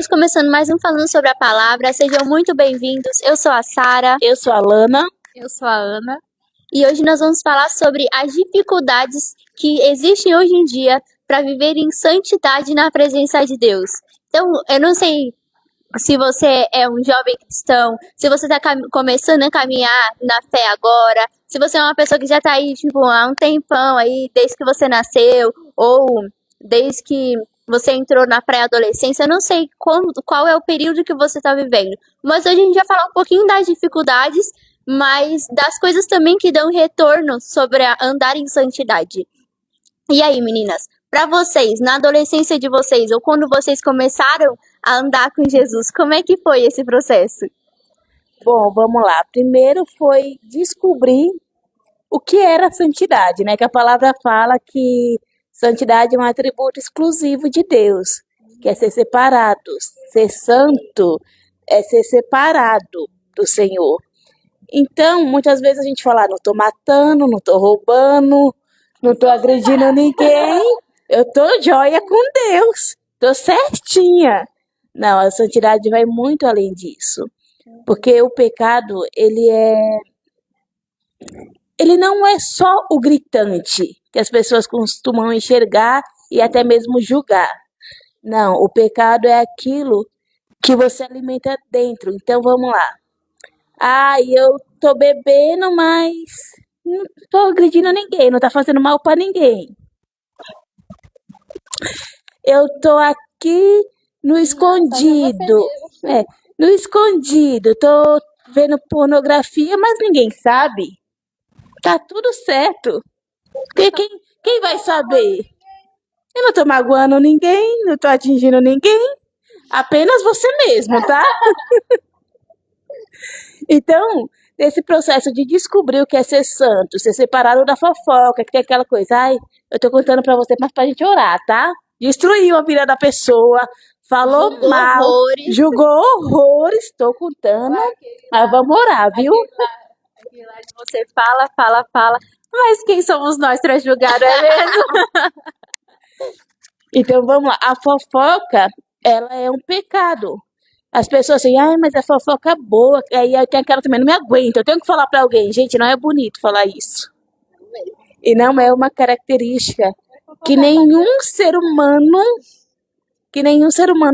Começando mais um Falando sobre a Palavra, sejam muito bem-vindos. Eu sou a Sara. Eu sou a Lana. Eu sou a Ana. E hoje nós vamos falar sobre as dificuldades que existem hoje em dia para viver em santidade na presença de Deus. Então, eu não sei se você é um jovem cristão, se você está começando a caminhar na fé agora, se você é uma pessoa que já está aí, há um tempão aí, desde que você nasceu, ou desde que você entrou na pré-adolescência, eu não sei qual é o período que você está vivendo. Mas hoje a gente vai falar um pouquinho das dificuldades, mas das coisas também que dão retorno sobre andar em santidade. E aí, meninas, para vocês, na adolescência de vocês, ou quando vocês começaram a andar com Jesus, como é que foi esse processo? Bom, vamos lá. Primeiro foi descobrir o que era santidade, né? Que a palavra fala que santidade é um atributo exclusivo de Deus, que é ser separado. Ser santo é ser separado do Senhor. Então, muitas vezes a gente fala, não tô matando, não tô roubando, não tô agredindo ninguém, eu tô joia com Deus, tô certinha. Não, a santidade vai muito além disso. Porque o pecado, ele não é só o gritante que as pessoas costumam enxergar e até mesmo julgar. Não, o pecado é aquilo que você alimenta dentro. Então vamos lá. Eu tô bebendo, mas não tô agredindo ninguém, não tá fazendo mal pra ninguém. Eu tô aqui no escondido. No escondido, tô vendo pornografia, mas ninguém sabe. Tá tudo certo. Porque quem vai saber? Eu não tô magoando ninguém, não tô atingindo ninguém. Apenas você mesmo, tá? Então, nesse processo de descobrir o que é ser santo, ser separado da fofoca, que tem aquela coisa, eu tô contando pra você, mas pra gente orar, tá? Destruiu a vida da pessoa, falou Julgou mal, horrores. julgou horrores, tô contando, mas vamos orar, viu? Aquele lá de você fala, mas quem somos nós para julgar, não é mesmo? Então vamos lá, a fofoca, ela é um pecado. As pessoas assim, mas a fofoca é boa, aí eu tenho aquela também, não me aguento, eu tenho que falar pra alguém, gente, não é bonito falar isso. E não é uma característica que nenhum ser humano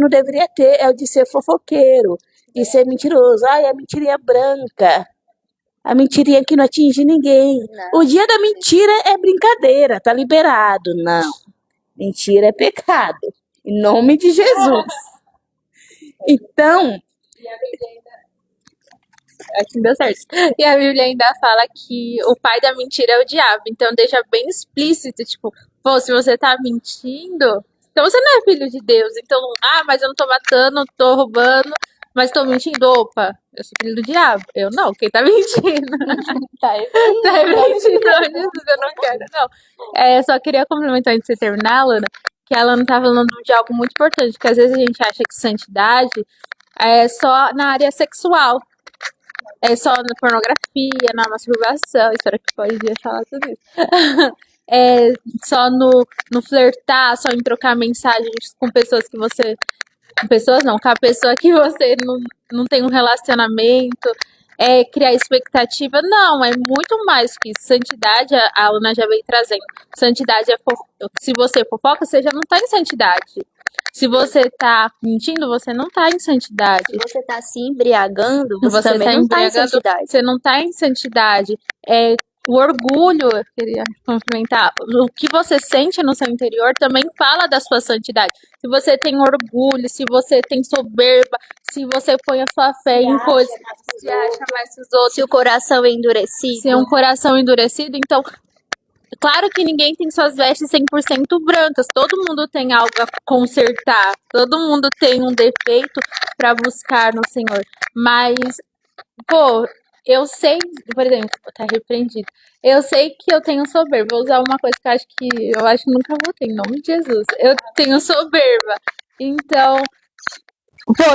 deveria ter, é o de ser fofoqueiro, de ser mentiroso. A mentirinha branca, a mentirinha que não atinge ninguém. Não. O dia da mentira é brincadeira, tá liberado. Não, mentira é pecado, em nome de Jesus. Então, Aqui deu certo. E a Bíblia ainda fala que o pai da mentira é o diabo. Então deixa bem explícito, tipo, se você tá mentindo, então você não é filho de Deus. Então, mas eu não tô matando, não tô roubando, mas tô mentindo. Opa, eu sou filho do diabo. Eu não, quem tá mentindo? tá mentindo, Jesus, eu não quero, não. Só queria complementar antes de você terminar, Lana, que a Lana tá falando de algo muito importante, que às vezes a gente acha que santidade é só na área sexual. É só na pornografia, na masturbação. Espero que pode falar tudo isso. É só no flertar, só em trocar mensagens com pessoas que você. Com pessoas não, com a pessoa que você não tem um relacionamento. Criar expectativa. Não, é muito mais que isso. Santidade, a Luna já veio trazendo. Santidade é se você fofoca, você já não tá em santidade. Se você tá mentindo, você não tá em santidade. Se você tá se embriagando, você também não tá em santidade. Você não tá em santidade. O orgulho, eu queria complementar, o que você sente no seu interior também fala da sua santidade. Se você tem orgulho, se você tem soberba, se você põe a sua fé em coisas, se acha mais que os outros, Se o coração é endurecido. se é um coração endurecido, então, claro que ninguém tem suas vestes 100% brancas, todo mundo tem algo a consertar, todo mundo tem um defeito para buscar no Senhor, mas, eu sei, por exemplo, tá repreendido, eu sei que eu tenho soberba, vou usar uma coisa que eu acho que nunca vou ter, em nome de Jesus, eu tenho soberba, então,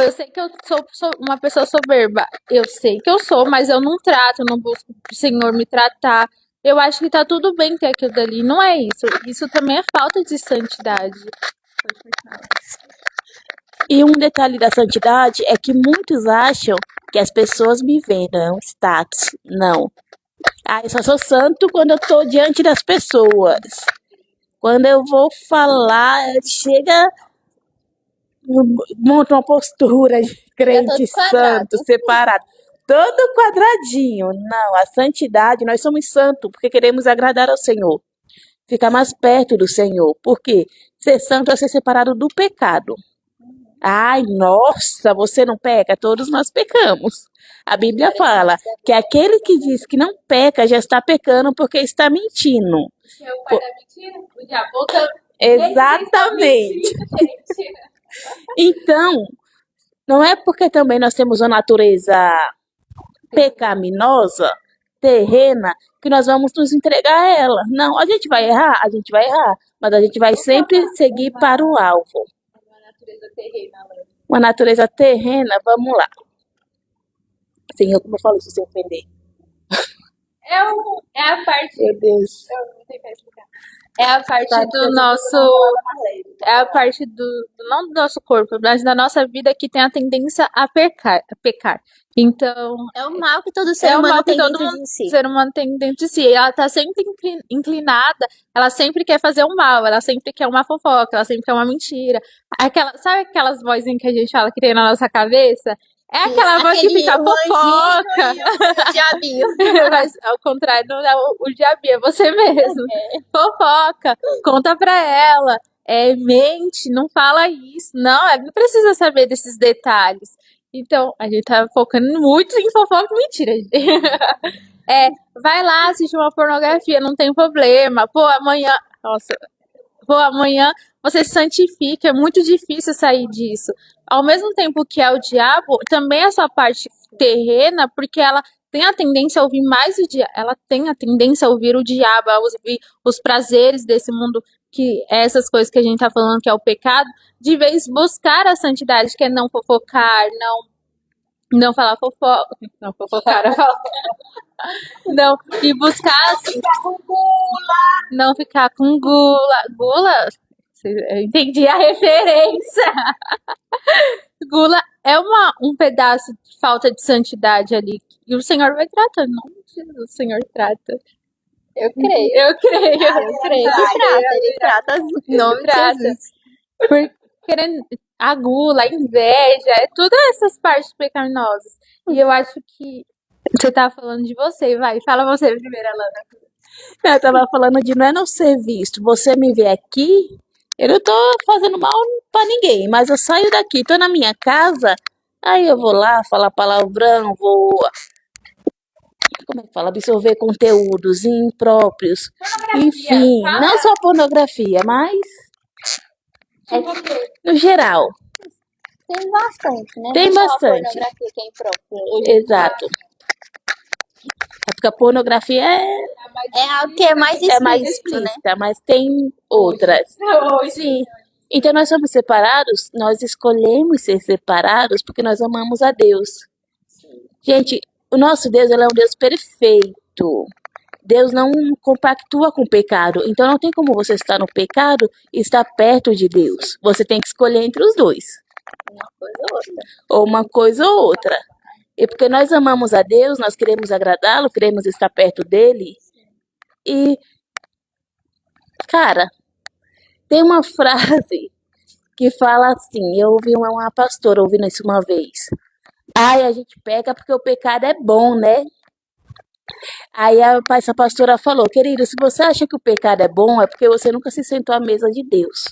eu sei que eu sou uma pessoa soberba, eu sei que eu sou, mas eu não trato, eu não busco o Senhor me tratar. Eu acho que tá tudo bem ter aquilo dali. Não é isso. Isso também é falta de santidade. E um detalhe da santidade é que muitos acham que as pessoas me veem, não, status, não. Ah, eu só sou santo quando eu tô diante das pessoas. Quando eu vou falar, chega, monta uma postura de Fica todo crente quadrado. santo, separado, todo quadradinho. Não, a santidade, nós somos santos porque queremos agradar ao Senhor, ficar mais perto do Senhor. Por quê? Ser santo é ser separado do pecado. Ai, nossa, você não peca? Todos nós pecamos. A Bíblia fala que aquele que diz que não peca já está pecando porque está mentindo. Que é o pai da mentira? O diabo também. Exatamente. Então, não é porque também nós temos uma natureza pecaminosa, terrena, que nós vamos nos entregar a ela. Não, a gente vai errar, mas a gente vai sempre seguir para o alvo. Uma natureza terrena, Lana. Uma natureza terrena, vamos lá. Senhor, como eu falo isso sem ofender? É a parte. Meu Deus. Eu não tenho pra explicar. É a parte do nosso. É a parte não do nosso corpo, mas da nossa vida que tem a tendência a pecar. Então, É o mal que todo ser é o humano mal que tem todo dentro de si. ser humano tem dentro de si. Ela tá sempre inclinada, ela sempre quer fazer o mal, ela sempre quer uma fofoca, ela sempre quer uma mentira. Sabe aquelas vozinhas que a gente fala que tem na nossa cabeça? É aquela voz que Aquele fica o anjinho fofoca. e o diabinho. Mas ao contrário, não é o diabinho, é você mesmo. Fofoca, conta pra ela, mente, não fala isso. Não, ela não precisa saber desses detalhes. Então, a gente tá focando muito em fofoca e mentira. Vai lá assistir uma pornografia, não tem problema. Pô, amanhã você se santifica, é muito difícil sair disso. Ao mesmo tempo que é o diabo, também a sua parte terrena, porque ela tem a tendência a ouvir mais o diabo, ela tem a tendência a ouvir o diabo, a ouvir os prazeres desse mundo, que é essas coisas que a gente tá falando que é o pecado, de vez buscar a santidade, que é não fofocar, não falar fofoca, não fofocar, não, e buscar assim, não ficar com gula. Gula? Eu entendi a referência. Gula é um pedaço de falta de santidade ali. E o Senhor vai tratando. Não, o Senhor trata. Eu creio. Eu creio. Eu creio que trata. Ele trata em nome de Trata. Jesus. Porque a gula, a inveja, é tudo essas partes pecaminosas. E eu acho que você tá falando de você, vai. Fala você primeiro, Alana. Não, eu tava falando de não ser visto. Você me vê aqui, eu não tô fazendo mal pra ninguém, mas eu saio daqui, tô na minha casa, aí eu vou lá falar palavrão, vou, como é que fala, absorver conteúdos impróprios, enfim, fala. não só pornografia, mas no geral. Tem bastante, né? Tem Não só a bastante. pornografia que é imprópria. Exato. É porque a pornografia É algo que é mais é mais explícito, né? explícita, mas tem outras. Sim. Então nós somos separados, nós escolhemos ser separados porque nós amamos a Deus. Gente, o nosso Deus, ele é um Deus perfeito. Deus não compactua com o pecado. Então não tem como você estar no pecado e estar perto de Deus. Você tem que escolher entre os dois. Uma coisa ou outra. Ou uma coisa ou outra. E porque nós amamos a Deus, nós queremos agradá-lo, queremos estar perto dele. E, cara, tem uma frase que fala assim, eu ouvi uma pastora ouvindo isso uma vez. Ai, a gente peca porque o pecado é bom, né? Aí essa pastora falou, querido, se você acha que o pecado é bom, é porque você nunca se sentou à mesa de Deus.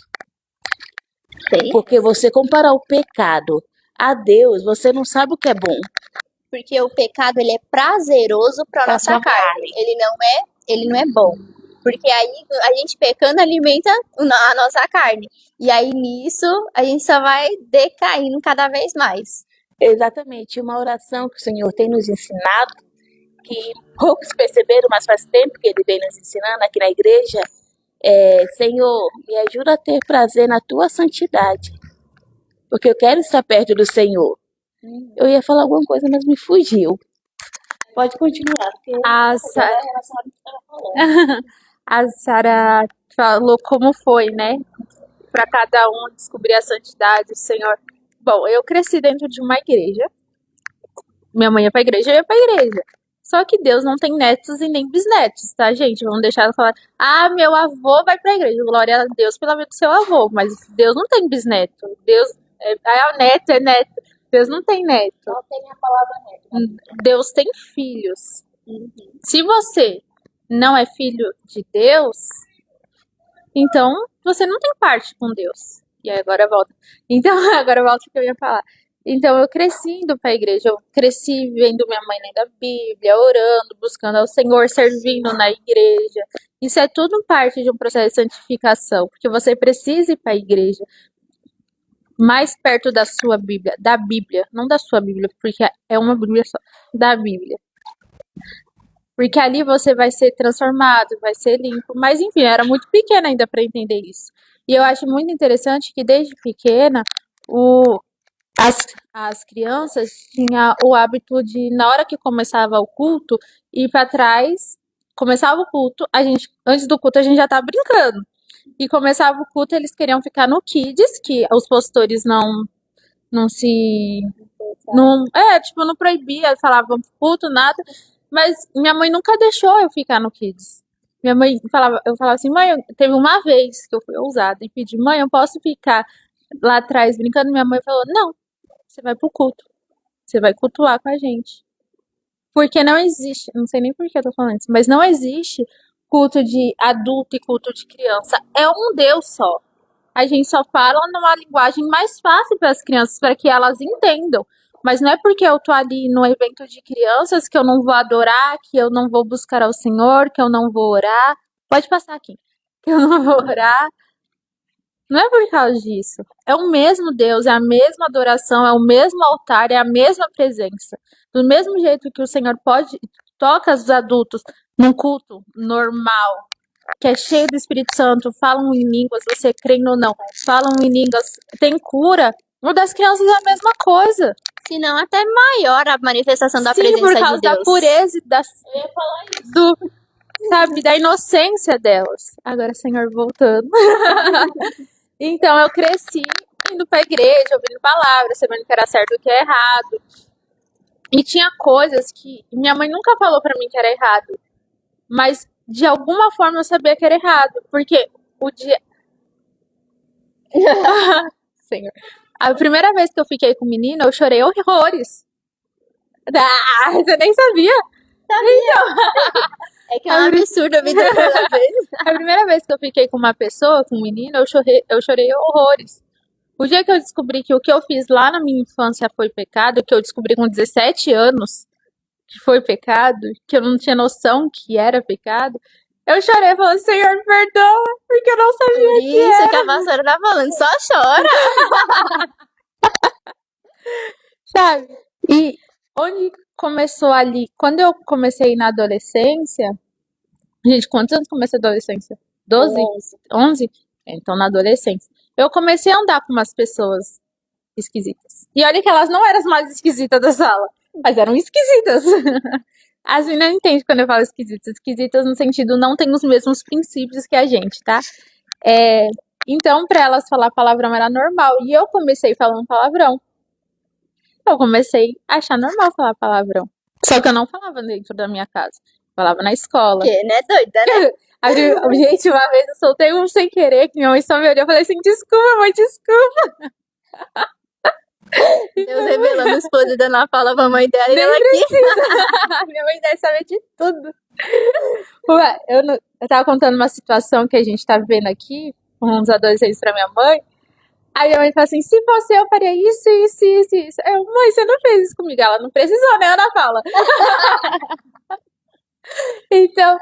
Sim. Porque você comparar o pecado a Deus, você não sabe o que é bom. Porque o pecado, ele é prazeroso para Pra nossa sua carne. Ele não é bom. Porque aí a gente pecando alimenta a nossa carne. E aí nisso a gente só vai decaindo cada vez mais. Exatamente, uma oração que o Senhor tem nos ensinado, que poucos perceberam, mas faz tempo que Ele vem nos ensinando aqui na igreja, Senhor, me ajuda a ter prazer na Tua santidade, porque eu quero estar perto do Senhor. Eu ia falar alguma coisa, mas me fugiu. Pode continuar. Porque A Sara falou como foi, né? Para cada um descobrir a santidade do Senhor. Bom, eu cresci dentro de uma igreja. Minha mãe ia pra igreja, eu ia pra igreja. Só que Deus não tem netos e nem bisnetos, tá, gente? Vamos deixar ela falar, ah, meu avô vai pra igreja. Glória a Deus pela vida do seu avô. Mas Deus não tem bisneto. Deus é neto, é neto. Deus não tem neto. Não tem a palavra neto. Deus tem filhos. Se você não é filho de Deus, então você não tem parte com Deus. E aí agora volta. Então, agora volta o que eu ia falar. Então eu cresci indo pra igreja, eu cresci vendo minha mãe lendo a Bíblia, orando, buscando ao Senhor, servindo na igreja. Isso é tudo parte de um processo de santificação, porque você precisa ir pra igreja mais perto da sua Bíblia, da Bíblia, não da sua Bíblia, porque é uma Bíblia só, da Bíblia. Porque ali você vai ser transformado, vai ser limpo. Mas enfim, eu era muito pequena ainda para entender isso. E eu acho muito interessante que desde pequena as crianças tinham o hábito de, na hora que começava o culto, ir para trás, começava o culto, antes do culto a gente já tá brincando. E começava o culto, eles queriam ficar no Kids, que os pastores não se. Não, tipo, não proibia, falavam pro culto, nada. Mas minha mãe nunca deixou eu ficar no Kids. Minha mãe falava, eu falava assim, mãe, teve uma vez que eu fui ousada e pedi, mãe, eu posso ficar lá atrás brincando? Minha mãe falou, não, você vai pro culto. Você vai cultuar com a gente. Porque não existe, não sei nem por que eu tô falando isso, mas não existe culto de adulto e culto de criança. É um Deus só. A gente só fala numa linguagem mais fácil para as crianças, para que elas entendam. Mas não é porque eu tô ali no evento de crianças que eu não vou adorar, que eu não vou buscar ao Senhor, que eu não vou orar. Pode passar aqui. Que eu não vou orar. Não é por causa disso. É o mesmo Deus, é a mesma adoração, é o mesmo altar, é a mesma presença. Do mesmo jeito que o Senhor toca os adultos num culto normal, que é cheio do Espírito Santo, falam em línguas, você crendo ou não, falam em línguas, tem cura. O das crianças é a mesma coisa. Se não, até maior a manifestação da Sim, presença por causa de Deus. da pureza e da inocência delas. Agora, Senhor, voltando. Então, eu cresci indo pra igreja, ouvindo palavras, sabendo que era certo e o que é errado. E tinha coisas que minha mãe nunca falou pra mim que era errado. Mas, de alguma forma, eu sabia que era errado. Porque o dia... Senhor. A primeira vez que eu fiquei com o menino, eu chorei horrores. Ah, você nem sabia? É que é um absurdo a vida toda vez. A primeira vez que eu fiquei com uma pessoa, com um menino, eu chorei horrores. O dia que eu descobri que o que eu fiz lá na minha infância foi pecado, que eu descobri com 17 anos que foi pecado, que eu não tinha noção que era pecado, eu chorei e falei, Senhor, me perdoa, porque eu não sabia Por que era. isso que a pastora tá falando, só chora. Sabe? E onde começou ali, quando eu comecei na adolescência, gente, quantos anos comecei a adolescência? 12? 11? Então, na adolescência. Eu comecei a andar com umas pessoas esquisitas. E olha que elas não eram as mais esquisitas da sala, mas eram esquisitas. As meninas entendem quando eu falo esquisitas. Esquisitas no sentido, não tem os mesmos princípios que a gente, tá? Então, pra elas falar palavrão era normal. E eu comecei falando palavrão. Eu comecei a achar normal falar palavrão. Só que eu não falava dentro da minha casa. Falava na escola. Que, né, doida, né? Gente, uma vez eu soltei um sem querer, que minha mãe só me olhou e falei assim, desculpa, mãe, desculpa. Deus revelando os poderes da Ana Paula pra mãe dela e Nem ela aqui. precisa. Minha mãe deve saber de tudo. Ué, eu tava contando uma situação que a gente tá vivendo aqui, com uns adolescentes pra minha mãe. Aí minha mãe fala assim, se fosse eu faria isso, isso, isso, isso. Eu, mãe, você não fez isso comigo. Ela não precisou, né, Ana Paula? Então,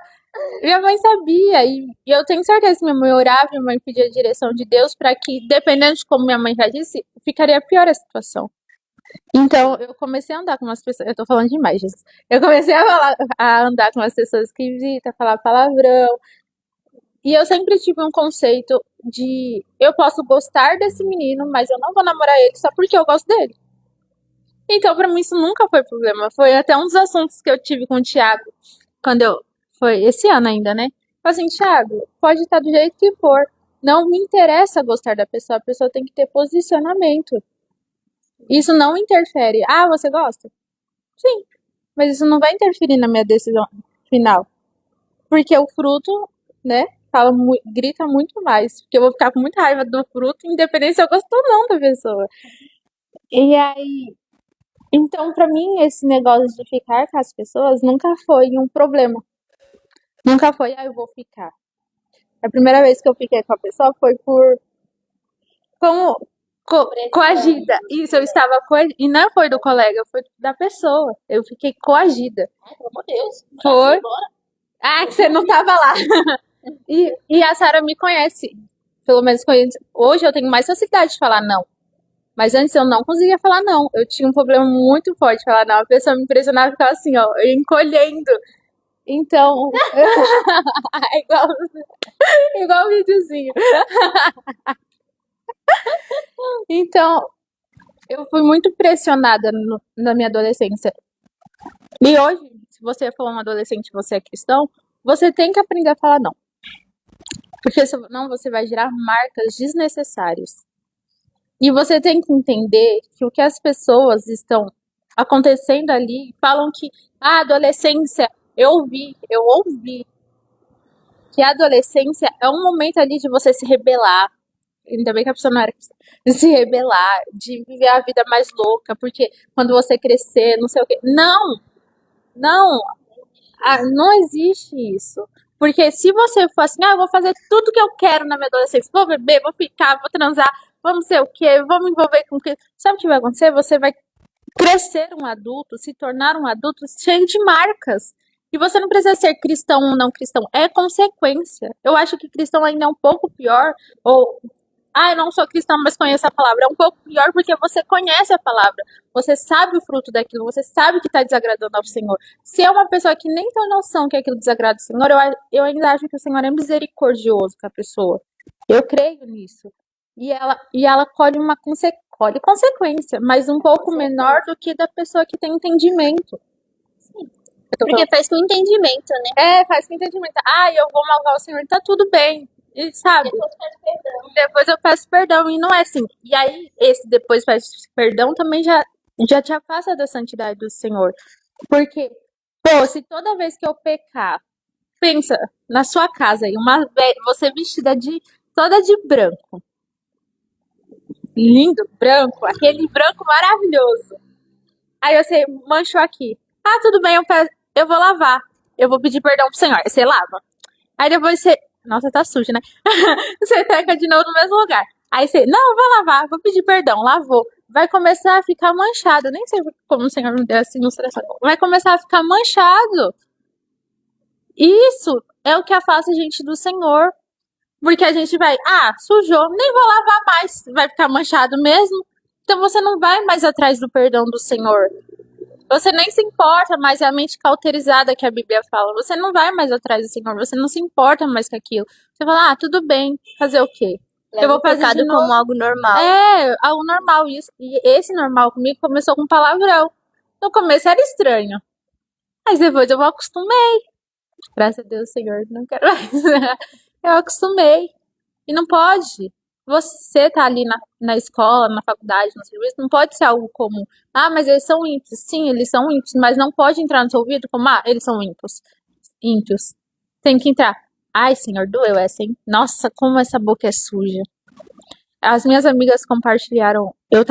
minha mãe sabia, e eu tenho certeza que minha mãe orava, minha mãe pedia a direção de Deus para que, dependendo de como minha mãe já disse, ficaria pior a situação. Então, eu comecei a andar com umas pessoas, eu tô falando demais, Jesus. Eu comecei a andar com umas pessoas esquisitas, falar palavrão, e eu sempre tive um conceito de, eu posso gostar desse menino, mas eu não vou namorar ele só porque eu gosto dele. Então, pra mim, isso nunca foi problema. Foi até um dos assuntos que eu tive com o Thiago, foi esse ano ainda, né? Falei assim, Thiago, pode estar do jeito que for. Não me interessa gostar da pessoa, a pessoa tem que ter posicionamento. Isso não interfere. Ah, você gosta? Sim, mas isso não vai interferir na minha decisão final. Porque o fruto, né, grita muito mais. Porque eu vou ficar com muita raiva do fruto, independente se eu gosto ou não da pessoa. E aí, então, pra mim, esse negócio de ficar com as pessoas nunca foi um problema. Nunca foi, eu vou ficar. A primeira vez que eu fiquei com a pessoa foi por como coagida. Isso, eu estava coagida. E não foi do colega, foi da pessoa. Eu fiquei coagida. Ai, pelo amor de Deus. Foi. Ah, que você não tava lá. E a Sara me conhece. Pelo menos conhece. Hoje eu tenho mais facilidade de falar não. Mas antes eu não conseguia falar não. Eu tinha um problema muito forte de falar não. A pessoa me impressionava e ficava assim, ó, encolhendo. Então. igual o videozinho. Então, eu fui muito pressionada na minha adolescência. E hoje, se você for um adolescente e você é cristão, você tem que aprender a falar não. Porque senão você vai gerar marcas desnecessárias. E você tem que entender que o que as pessoas estão acontecendo ali falam que a adolescência, eu ouvi que a adolescência é um momento ali de você se rebelar. Ainda bem que a pessoa não era cristã. De se rebelar, de viver a vida mais louca, porque quando você crescer, não sei o quê. Não! Não! Não existe isso. Porque se você for assim, eu vou fazer tudo que eu quero na minha adolescência, vou beber, vou ficar, vou transar, vou não sei o quê, vou me envolver com o que. Sabe o que vai acontecer? Você vai crescer um adulto, se tornar um adulto cheio de marcas. E você não precisa ser cristão ou não cristão, é consequência. Eu acho que cristão ainda é um pouco pior, ou eu não sou cristão, mas conheço a palavra. É um pouco pior porque você conhece a palavra. Você sabe o fruto daquilo. Você sabe que está desagradando ao Senhor. Se é uma pessoa que nem tem noção que aquilo desagrada ao Senhor, eu ainda acho que o Senhor é misericordioso com a pessoa. Eu creio nisso. E ela colhe consequência, mas um pouco menor do que da pessoa que tem entendimento. Porque faz com entendimento, né? Faz com entendimento. Eu vou malvar o Senhor, tá tudo bem. E sabe? Depois eu peço perdão. E não é assim. E aí, esse depois peço perdão também já te afasta da santidade do Senhor. Porque, se toda vez que eu pecar, pensa na sua casa aí, você vestida toda de branco. Lindo, branco, aquele branco maravilhoso. Aí você manchou aqui. Tudo bem, eu vou lavar. Eu vou pedir perdão pro Senhor. Aí você lava. Aí depois você. Nossa, tá sujo, né? Você peca de novo no mesmo lugar. Aí você, não, eu vou lavar, vou pedir perdão, lavou. Vai começar a ficar manchado. Nem sei como o Senhor me deu essa ilustração. Vai começar a ficar manchado. Isso é o que afasta a gente do Senhor. Porque a gente vai, sujou, nem vou lavar mais. Vai ficar manchado mesmo. Então você não vai mais atrás do perdão do Senhor. Você nem se importa mais, é a mente cauterizada que a Bíblia fala. Você não vai mais atrás do Senhor, você não se importa mais com aquilo. Você fala, tudo bem, fazer o quê? Eu vou fazer de novo. Como algo normal. Algo normal. E esse normal comigo começou com palavrão. No começo era estranho. Mas depois eu acostumei. Graças a Deus, Senhor, não quero mais. Eu acostumei. E não pode. Você tá ali na escola, na faculdade, no serviço, não pode ser algo comum. Mas eles são ímpios. Sim, eles são ímpios, mas não pode entrar no seu ouvido como, eles são ímpios. Ímpios. Tem que entrar. Ai, Senhor, doeu essa, hein? Nossa, como essa boca é suja. As minhas amigas compartilharam, eu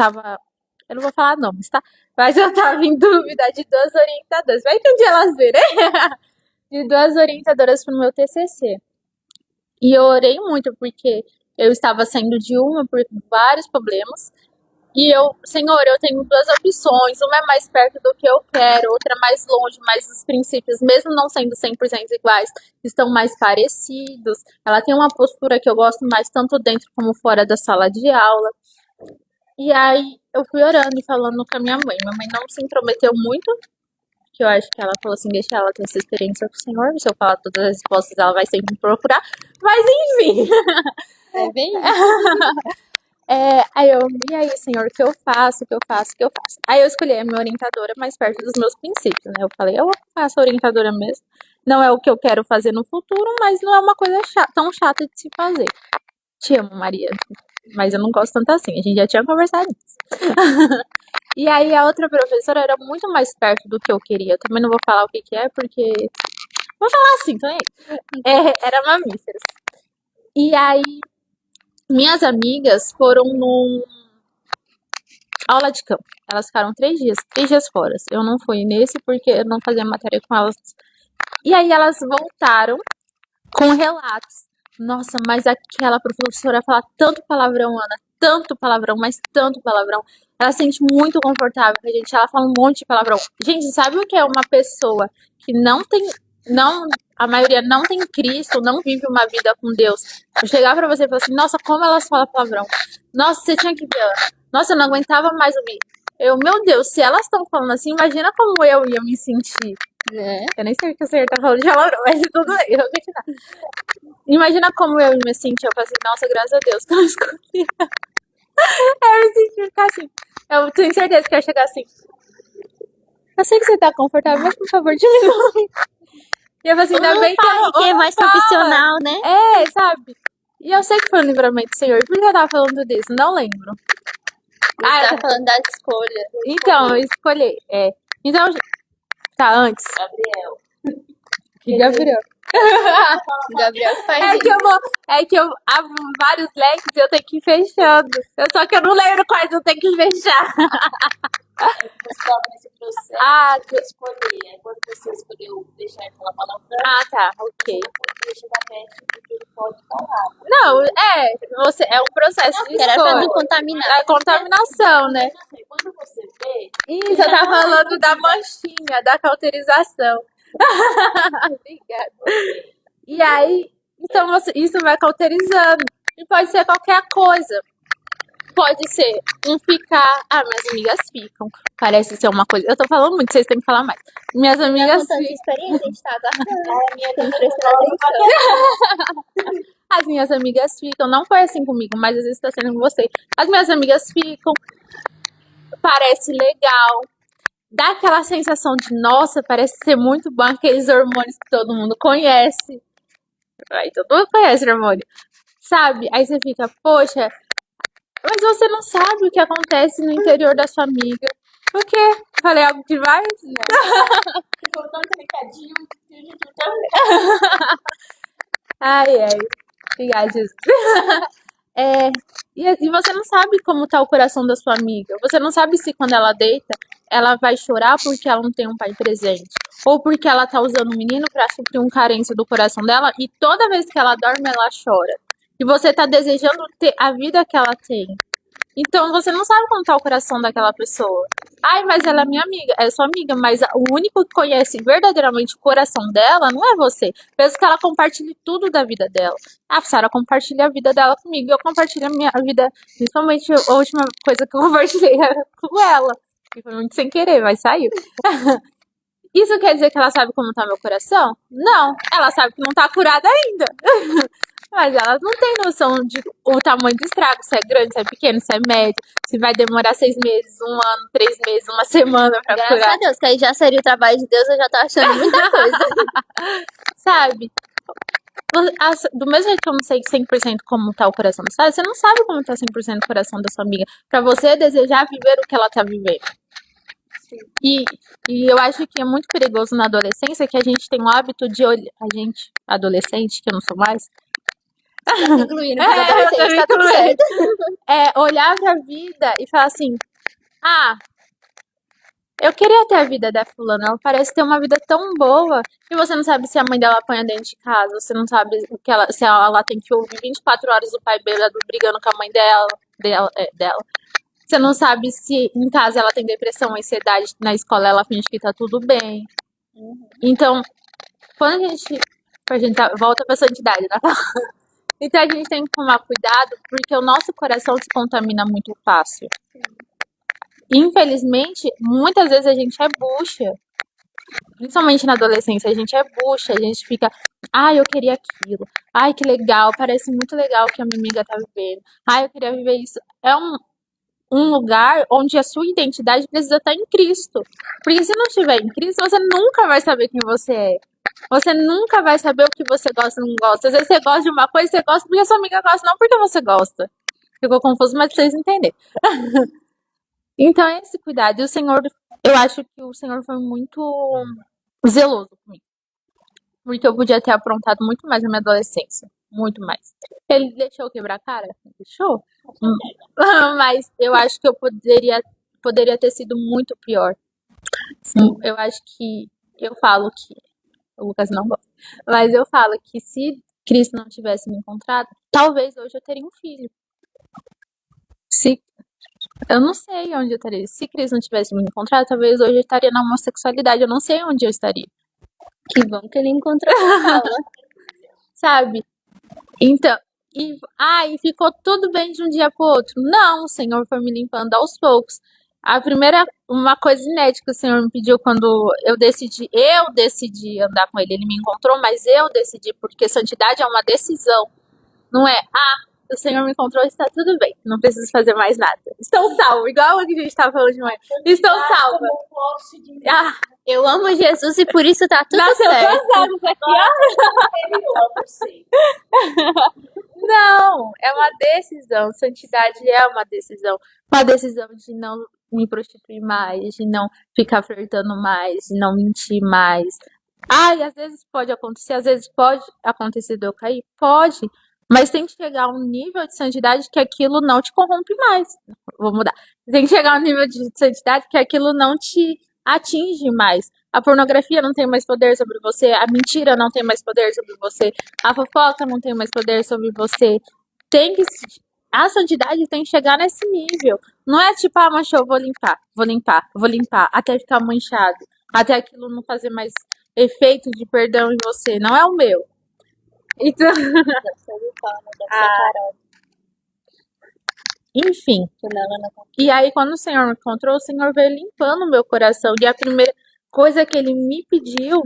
não vou falar nomes, tá? Mas eu tava em dúvida de 2 orientadoras. Vai que um dia elas verem. De 2 orientadoras pro meu TCC. E eu orei muito, porque eu estava saindo de uma por vários problemas. E Senhor, eu tenho 2 opções. Uma é mais perto do que eu quero, outra mais longe, mas os princípios, mesmo não sendo 100% iguais, estão mais parecidos. Ela tem uma postura que eu gosto mais, tanto dentro como fora da sala de aula. E aí, eu fui orando e falando com a minha mãe. Minha mãe não se intrometeu muito, que eu acho que ela falou assim, deixa ela ter essa experiência com o Senhor. Se eu falar todas as respostas, ela vai sempre me procurar. Mas, enfim. É bem isso. Aí e aí, Senhor, o que eu faço? Aí eu escolhi a minha orientadora mais perto dos meus princípios, né? Eu falei, eu faço a orientadora mesmo. Não é o que eu quero fazer no futuro, mas não é uma coisa tão chata de se fazer. Te amo, Maria. Mas eu não gosto tanto assim, a gente já tinha conversado isso. E aí a outra professora era muito mais perto do que eu queria. Eu também não vou falar o que que é, porque... Vou falar assim, então era mamíferos. E aí, minhas amigas foram num aula de campo. Elas ficaram 3 dias fora. Eu não fui nesse porque eu não fazia matéria com elas. E aí elas voltaram com relatos. Nossa, mas aquela professora fala tanto palavrão, Ana. Tanto palavrão, mas tanto palavrão. Ela se sente muito confortável com a gente. Ela fala um monte de palavrão. Gente, sabe o que é uma pessoa que não tem... Não, a maioria não tem Cristo, não vive uma vida com Deus. Eu chegar pra você e falar assim, nossa, como elas falam palavrão. Nossa, você tinha que ver. Ana. Nossa, eu não aguentava mais ouvir. Meu Deus, se elas estão falando assim, imagina como eu ia me sentir. Eu nem sei o que o senhor tá falando de palavrão, mas tudo bem, eu vou continuar. Imagina como eu me senti. Eu falei assim, nossa, graças a Deus que eu não escolhi. Eu me senti ficar assim. Eu tenho certeza que eu ia chegar assim. Eu sei que você tá confortável, mas por favor, diminui. E eu falei assim, ainda bem que Fala que é mais profissional, né? É, sabe? E eu sei que foi um livramento do Senhor. Por que eu tava falando disso? Não lembro. Você tá falando das escolhas. Então, eu escolhi. Então, tá, antes. Gabriel. Que Gabriel. Gabriel faz É que eu abro vários leques e eu tenho que ir fechando. Só que eu não lembro quais eu tenho que fechar. Você estava nesse processo de escolher. Aí quando você escolheu deixar aquela palavra, Tá, ok. deixa da perto porque ele pode falar. Não, é um processo de Era pra não escolha. contaminar. É contaminação, né? Quando você vê, Isso, eu tava falando da manchinha, da cauterização. Obrigada. E aí, então isso vai cauterizando. E pode ser qualquer coisa. Pode ser ficar. Minhas amigas ficam. Parece ser uma coisa. Eu tô falando muito, vocês têm que falar mais. Minhas amigas Contando ficam. experiência, a gente tá aguardando. tem que As minhas amigas ficam. Não foi assim comigo, mas às vezes tá sendo com você. As minhas amigas ficam. Parece legal. Dá aquela sensação de, nossa, parece ser muito bom aqueles hormônios que todo mundo conhece. Aí todo mundo conhece hormônio. Sabe? Aí você fica, poxa, mas você não sabe o que acontece no interior da sua amiga. Por quê? Falei algo demais? Ficou tanto recadinho que a gente também. Ai. Obrigada, Jesus. E você não sabe como tá o coração da sua amiga. Você não sabe se quando ela deita, ela vai chorar porque ela não tem um pai presente. Ou porque ela tá usando o menino pra suprir uma carência do coração dela. E toda vez que ela dorme, ela chora. E você tá desejando ter a vida que ela tem. Então você não sabe como tá o coração daquela pessoa. Ai, mas ela é minha amiga. É sua amiga, mas o único que conhece verdadeiramente o coração dela não é você. Penso que ela compartilhe tudo da vida dela. A Sara compartilha a vida dela comigo. Eu compartilho a minha vida, principalmente a última coisa que eu compartilhei com ela. Que foi muito sem querer, mas saiu. Isso quer dizer que ela sabe como tá meu coração? Não. Ela sabe que não tá curada ainda. Mas ela não tem noção de o tamanho do estrago, se é grande, se é pequeno, se é médio, se vai demorar 6 meses, 1 ano, 3 meses, 1 semana pra Graças curar. a Deus, que aí já seria o trabalho de Deus, eu já tô achando muita coisa. Sabe? Do mesmo jeito que eu não sei 100% como tá o coração da Sara, você não sabe como tá 100% o coração da sua amiga. Pra você desejar viver o que ela tá vivendo. E eu acho que é muito perigoso na adolescência que a gente tem o hábito de olhar. A gente, adolescente, que eu não sou mais, Incluindo os adolescentes, tá tudo certo. olhar pra vida e falar assim, eu queria ter a vida da fulana, ela parece ter uma vida tão boa, e você não sabe se a mãe dela apanha dentro de casa, você não sabe se ela tem que ouvir 24 horas o pai dela brigando com a mãe dela. Você não sabe se em casa ela tem depressão, ansiedade, na escola ela finge que tá tudo bem. Então, quando a gente volta pra santidade, né? Então a gente tem que tomar cuidado, porque o nosso coração se contamina muito fácil. Infelizmente, muitas vezes a gente é bucha. Principalmente na adolescência, a gente é bucha, a gente fica, eu queria aquilo. Ai, que legal, parece muito legal o que a minha amiga tá vivendo. Eu queria viver isso. É um lugar onde a sua identidade precisa estar em Cristo. Porque se não estiver em Cristo, você nunca vai saber quem você é. Você nunca vai saber o que você gosta e não gosta. Às vezes você gosta de uma coisa, você gosta porque a sua amiga gosta, não porque você gosta. Ficou confuso, mas pra vocês entenderem. Então, é esse cuidado. E o Senhor, eu acho que o Senhor foi muito zeloso comigo. Porque eu podia ter aprontado muito mais na minha adolescência. Muito mais. Ele deixou eu quebrar a cara? Deixou. Mas eu acho que eu poderia ter sido muito pior. Eu acho que. Eu falo que. O Lucas não gosta. Mas eu falo que se Cristo não tivesse me encontrado, talvez hoje eu teria um filho. Se Eu não sei onde eu estaria. Se Cristo não tivesse me encontrado, talvez hoje eu estaria na homossexualidade. Eu não sei onde eu estaria, Que bom que ele encontrou a Paula. sabe? Então, e ficou tudo bem de um dia pro outro. Não, o Senhor foi me limpando aos poucos. Uma coisa inédita que o Senhor me pediu quando eu decidi andar com ele. Ele me encontrou, mas eu decidi, porque santidade é uma decisão. Não é, o Senhor me encontrou, está tudo bem, não preciso fazer mais nada. Estou salvo, igual o que a gente estava falando de manhã. Estou salva. Eu amo Jesus e por isso tá tudo Nossa, eu tô certo. usando isso aqui, ó. Não, é uma decisão. Santidade é uma decisão. Uma decisão de não me prostituir mais, de não ficar flertando mais, de não mentir mais. E às vezes pode acontecer de eu cair? Pode. Mas tem que chegar a um nível de santidade que aquilo não te corrompe mais. Vou mudar. Tem que chegar a um nível de santidade que aquilo não te atinge mais. A pornografia não tem mais poder sobre você, a mentira não tem mais poder sobre você, a fofoca não tem mais poder sobre você. A santidade tem que chegar nesse nível. Não é tipo, manchou, vou limpar, até ficar manchado, até aquilo não fazer mais efeito de perdão em você. Não é o meu. Então, enfim. E aí, quando o Senhor me encontrou, o Senhor veio limpando o meu coração. E a primeira coisa que ele me pediu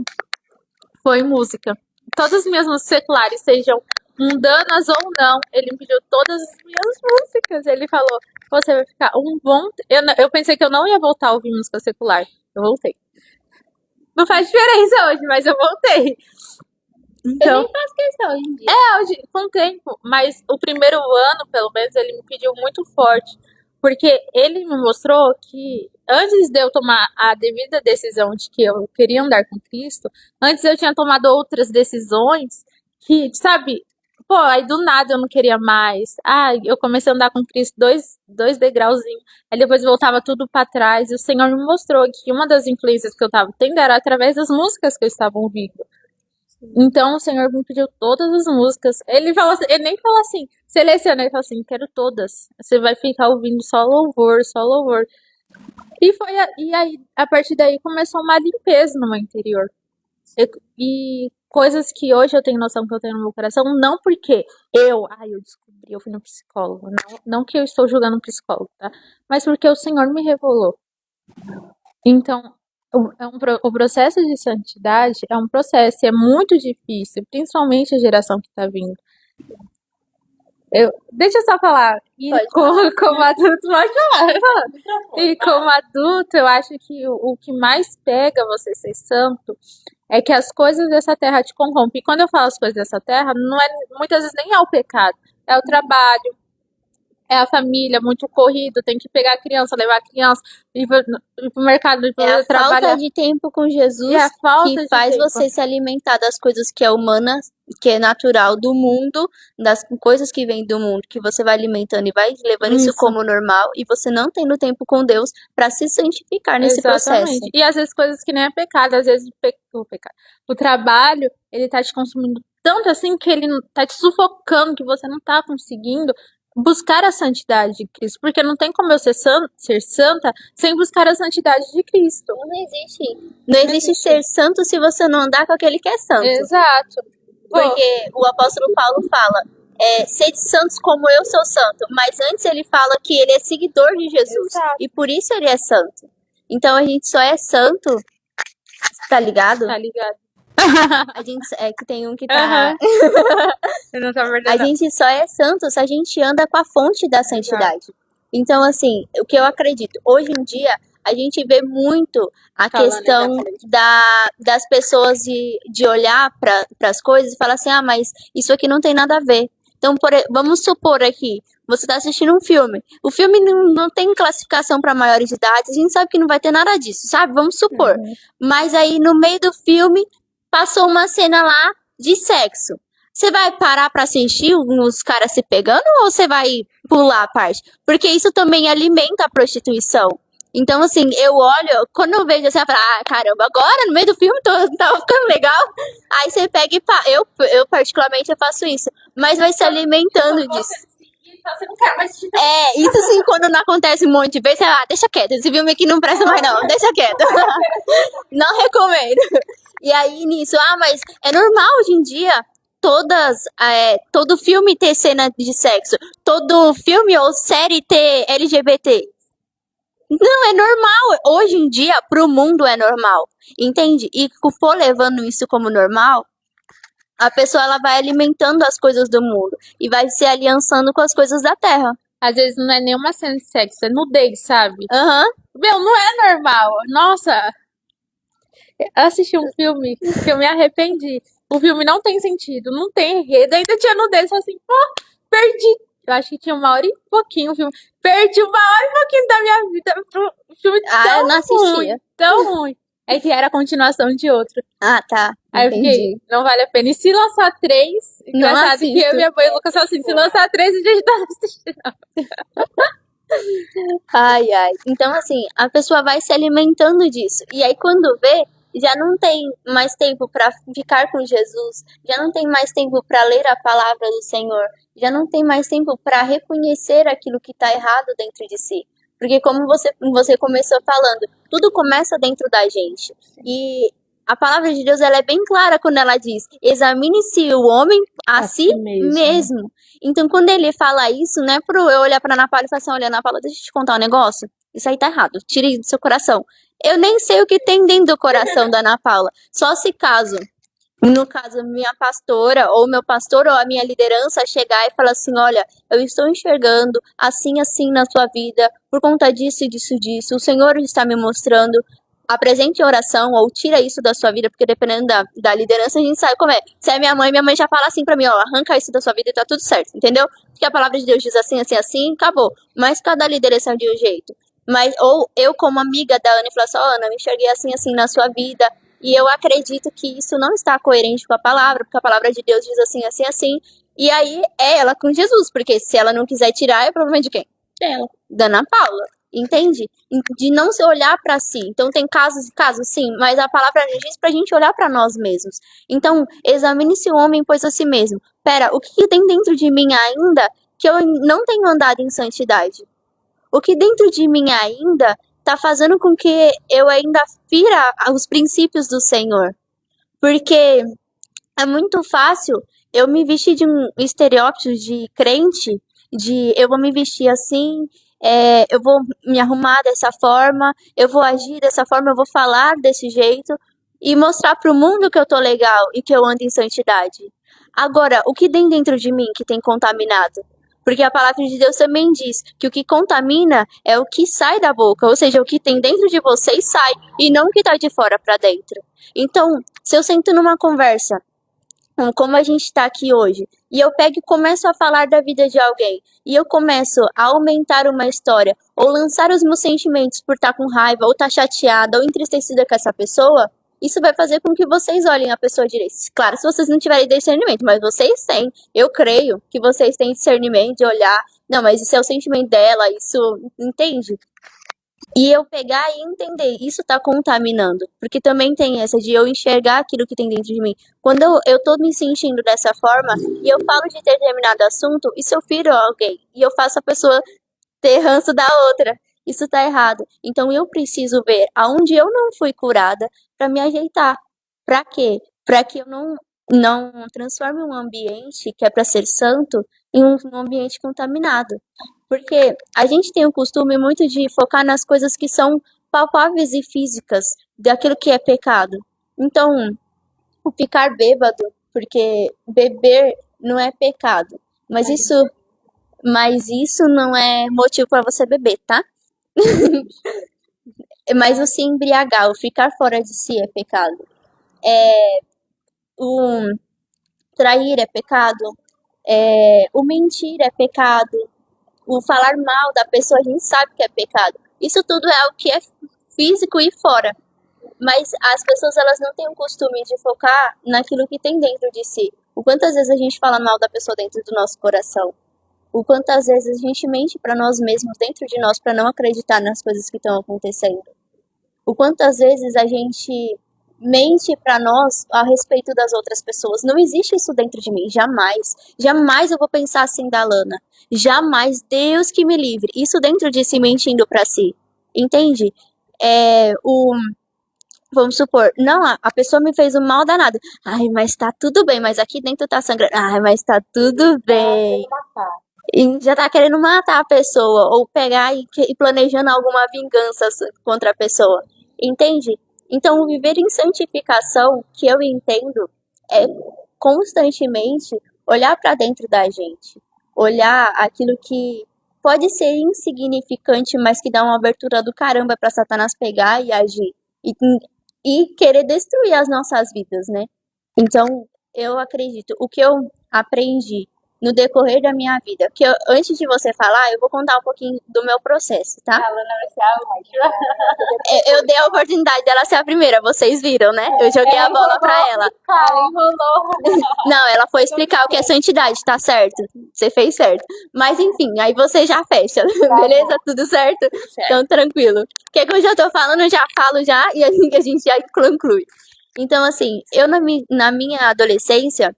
foi música. Todas as minhas músicas seculares, sejam mundanas ou não, ele me pediu todas as minhas músicas. Ele falou, você vai ficar um bom... Eu pensei que eu não ia voltar a ouvir música secular. Eu voltei. Não faz diferença hoje, mas eu voltei. Então, Eu nem faço questão hoje em dia. hoje, com o tempo, mas o primeiro ano, pelo menos, ele me pediu muito forte, porque ele me mostrou que antes de eu tomar a devida decisão de que eu queria andar com Cristo, antes eu tinha tomado outras decisões que, sabe, aí do nada eu não queria mais. Eu comecei a andar com Cristo dois degrauzinhos, aí depois voltava tudo pra trás, e o Senhor me mostrou que uma das influências que eu tava tendo era através das músicas que eu estava ouvindo. Então o Senhor me pediu todas as músicas. Ele nem falou assim, seleciona, ele falou assim, quero todas. Você vai ficar ouvindo só louvor, só louvor. E aí, a partir daí começou uma limpeza no meu interior. E coisas que hoje eu tenho noção que eu tenho no meu coração, não porque eu descobri, eu fui no psicólogo. Não que eu estou julgando um psicólogo, tá? Mas porque o Senhor me revelou. Então, o processo de santidade é um processo, e é muito difícil, principalmente a geração que está vindo. Deixa eu só falar. Como adulto, pode falar. E como adulto, eu acho que o que mais pega você ser santo é que as coisas dessa terra te corrompem. E quando eu falo as coisas dessa terra, muitas vezes nem é o pecado, é o trabalho, é a família, muito corrido, tem que pegar a criança, levar a criança, ir pro mercado, ir É a trabalhar. falta de tempo com Jesus E a falta que de faz tempo. você se alimentar das coisas que é humana, que é natural do mundo, das coisas que vêm do mundo, que você vai alimentando e vai levando isso Isso. como normal, e você não tendo tempo com Deus para se santificar nesse processo. Exatamente. E às vezes coisas que nem é pecado, às vezes o trabalho, ele tá te consumindo tanto assim que ele tá te sufocando, que você não tá conseguindo buscar a santidade de Cristo, porque não tem como eu ser santa sem buscar a santidade de Cristo. Não existe ser santo se você não andar com aquele que é santo. Exato. Porque o apóstolo Paulo fala, sede santos como eu sou santo, mas antes ele fala que ele é seguidor de Jesus, Exato. e por isso ele é santo. Então a gente só é santo, tá ligado? Tá ligado? A gente que tem um que tá... Eu não tava A gente só é santo se a gente anda com a fonte da santidade. Então, assim, o que eu acredito, hoje em dia, a gente vê muito a questão das pessoas de olhar para as coisas e falar assim, mas isso aqui não tem nada a ver. Então, vamos supor aqui, você tá assistindo um filme. O filme não tem classificação para maiores de idade, a gente sabe que não vai ter nada disso, sabe? Vamos supor. Uhum. Mas aí no meio do filme passou uma cena lá de sexo. Você vai parar pra assistir os caras se pegando ou você vai pular a parte? Porque isso também alimenta a prostituição. Então, assim, eu olho, quando eu vejo assim, eu falo, ah, caramba, agora no meio do filme tava ficando legal. Aí você pega e eu particularmente eu faço isso. Mas vai se alimentando disso. Então você não quer mais assistir. Isso assim, quando não acontece um monte de vezes, deixa quieto, esse filme aqui não presta mais não, deixa quieto. Não recomendo. E aí nisso, mas é normal hoje em dia todo filme ter cena de sexo, todo filme ou série ter LGBT. Não, é normal. Hoje em dia, pro mundo é normal. Entende? E for levando isso como normal, a pessoa ela vai alimentando as coisas do mundo e vai se aliançando com as coisas da terra. Às vezes não é nenhuma cena de sexo, é nudez, sabe? Aham. Meu, não é normal. Nossa, eu assisti um filme que eu me arrependi. O filme não tem sentido, não tem enredo, ainda tinha nudez. Eu falei assim, pô, perdi. Eu acho que tinha 1 hora e pouquinho o filme. Perdi 1 hora e pouquinho da minha vida pro filme Eu não assistia. tão ruim. É que era a continuação de outro. Tá. Aí eu Entendi. fiquei, não vale a pena. E se lançar 3, Não engraçado que eu assisto. e minha mãe e o Lucas falam assim, se lançar 3, a gente tá assistindo. Ai. Então, assim, a pessoa vai se alimentando disso. E aí, quando vê, já não tem mais tempo para ficar com Jesus, já não tem mais tempo para ler a palavra do Senhor, já não tem mais tempo para reconhecer aquilo que está errado dentro de si. Porque, como você começou falando, tudo começa dentro da gente. E a palavra de Deus ela é bem clara quando ela diz: examine-se o homem a si mesmo. Então, quando ele fala isso, não é pro eu olhar pra Ana Paula e falar assim: olha, Ana Paula, deixa eu te contar um negócio. Isso aí tá errado. Tire do seu coração. Eu nem sei o que tem dentro do coração da Ana Paula. Só se caso, no caso, minha pastora, ou meu pastor, ou a minha liderança chegar e falar assim: olha, eu estou enxergando assim na sua vida, por conta disso e disso. O Senhor está me mostrando. Apresente oração ou tira isso da sua vida, porque dependendo da liderança, a gente sabe como é. Se é minha mãe já fala assim pra mim, ó, arranca isso da sua vida e tá tudo certo, entendeu? Porque a palavra de Deus diz assim, acabou. Mas cada liderança é de um jeito. Mas, ou eu, como amiga da Ana, e falo assim, ó, Ana, me enxerguei assim na sua vida, e eu acredito que isso não está coerente com a palavra, porque a palavra de Deus diz assim. E aí é ela com Jesus, porque se ela não quiser tirar, é problema de quem? Dela. Da Ana Paula. Entende? De não se olhar pra si. Então tem casos sim, mas a palavra diz pra gente olhar pra nós mesmos. Então, examine-se o homem, pois a si mesmo. Pera, o que tem dentro de mim ainda que eu não tenho andado em santidade? O que dentro de mim ainda tá fazendo com que eu ainda fira os princípios do Senhor? Porque é muito fácil eu me vestir de um estereótipo de crente, de eu vou me vestir assim, eu vou me arrumar dessa forma, eu vou agir dessa forma, eu vou falar desse jeito e mostrar pro mundo que eu tô legal e que eu ando em santidade. Agora, o que tem dentro de mim que tem contaminado? Porque a palavra de Deus também diz que o que contamina é o que sai da boca, ou seja, o que tem dentro de você e sai, e não o que tá de fora para dentro. Então, se eu sento numa conversa como a gente está aqui hoje, e eu pego e começo a falar da vida de alguém, e eu começo a aumentar uma história, ou lançar os meus sentimentos por estar com raiva, ou estar chateada, ou entristecida com essa pessoa, isso vai fazer com que vocês olhem a pessoa direito. Claro, se vocês não tiverem discernimento, mas vocês têm. Eu creio que vocês têm discernimento de olhar, não, mas isso é o sentimento dela, isso, entende? E eu pegar e entender, isso tá contaminando. Porque também tem essa de eu enxergar aquilo que tem dentro de mim. Quando eu tô me sentindo dessa forma, e eu falo de determinado assunto, e se eu firo alguém, e eu faço a pessoa ter ranço da outra, isso tá errado. Então eu preciso ver aonde eu não fui curada pra me ajeitar. Pra quê? Pra que eu não transforme um ambiente que é pra ser santo em um ambiente contaminado. Porque a gente tem o costume muito de focar nas coisas que são palpáveis e físicas, daquilo que é pecado. Então, o ficar bêbado, porque beber não é pecado, mas isso não é motivo para você beber, tá? Mas o se embriagar, o ficar fora de si é pecado. O trair é pecado. O mentir é pecado. o falar mal da pessoa, a gente sabe que é pecado. Isso tudo é o que é físico e fora. Mas as pessoas, elas não têm o costume de focar naquilo que tem dentro de si. O quantas vezes a gente fala mal da pessoa dentro do nosso coração. O quantas vezes a gente mente para nós mesmos, dentro de nós, para não acreditar nas coisas que estão acontecendo. O quantas vezes a gente mente para nós a respeito das outras pessoas. Não existe isso dentro de mim, jamais. Jamais eu vou pensar assim da Lana. Jamais, Deus que me livre. Isso dentro de si, mentindo para si. Entende? Vamos supor, não, a pessoa me fez um mal danado. Ai, mas tá tudo bem, mas aqui dentro tá sangrando. Ai, mas tá tudo bem. E já tá querendo matar a pessoa, ou pegar e planejando alguma vingança contra a pessoa. Entende? Então, o viver em santificação, que eu entendo, é constantemente olhar para dentro da gente. Olhar aquilo que pode ser insignificante, mas que dá uma abertura do caramba para Satanás pegar e agir. E querer destruir as nossas vidas, né? Então, eu acredito, o que eu aprendi no decorrer da minha vida, que antes de você falar, eu vou contar um pouquinho do meu processo, tá? A Lana vai ser a última. Eu dei a oportunidade dela ser a primeira, vocês viram, né? Eu joguei a bola pra ela. Ela enrolou. Não, ela foi explicar o que é santidade, tá certo? Você fez certo. Mas enfim, aí você já fecha, beleza? Tudo certo? Então, tranquilo. O que eu já tô falando, eu já falo já e a gente já conclui. Então, assim, eu na minha adolescência,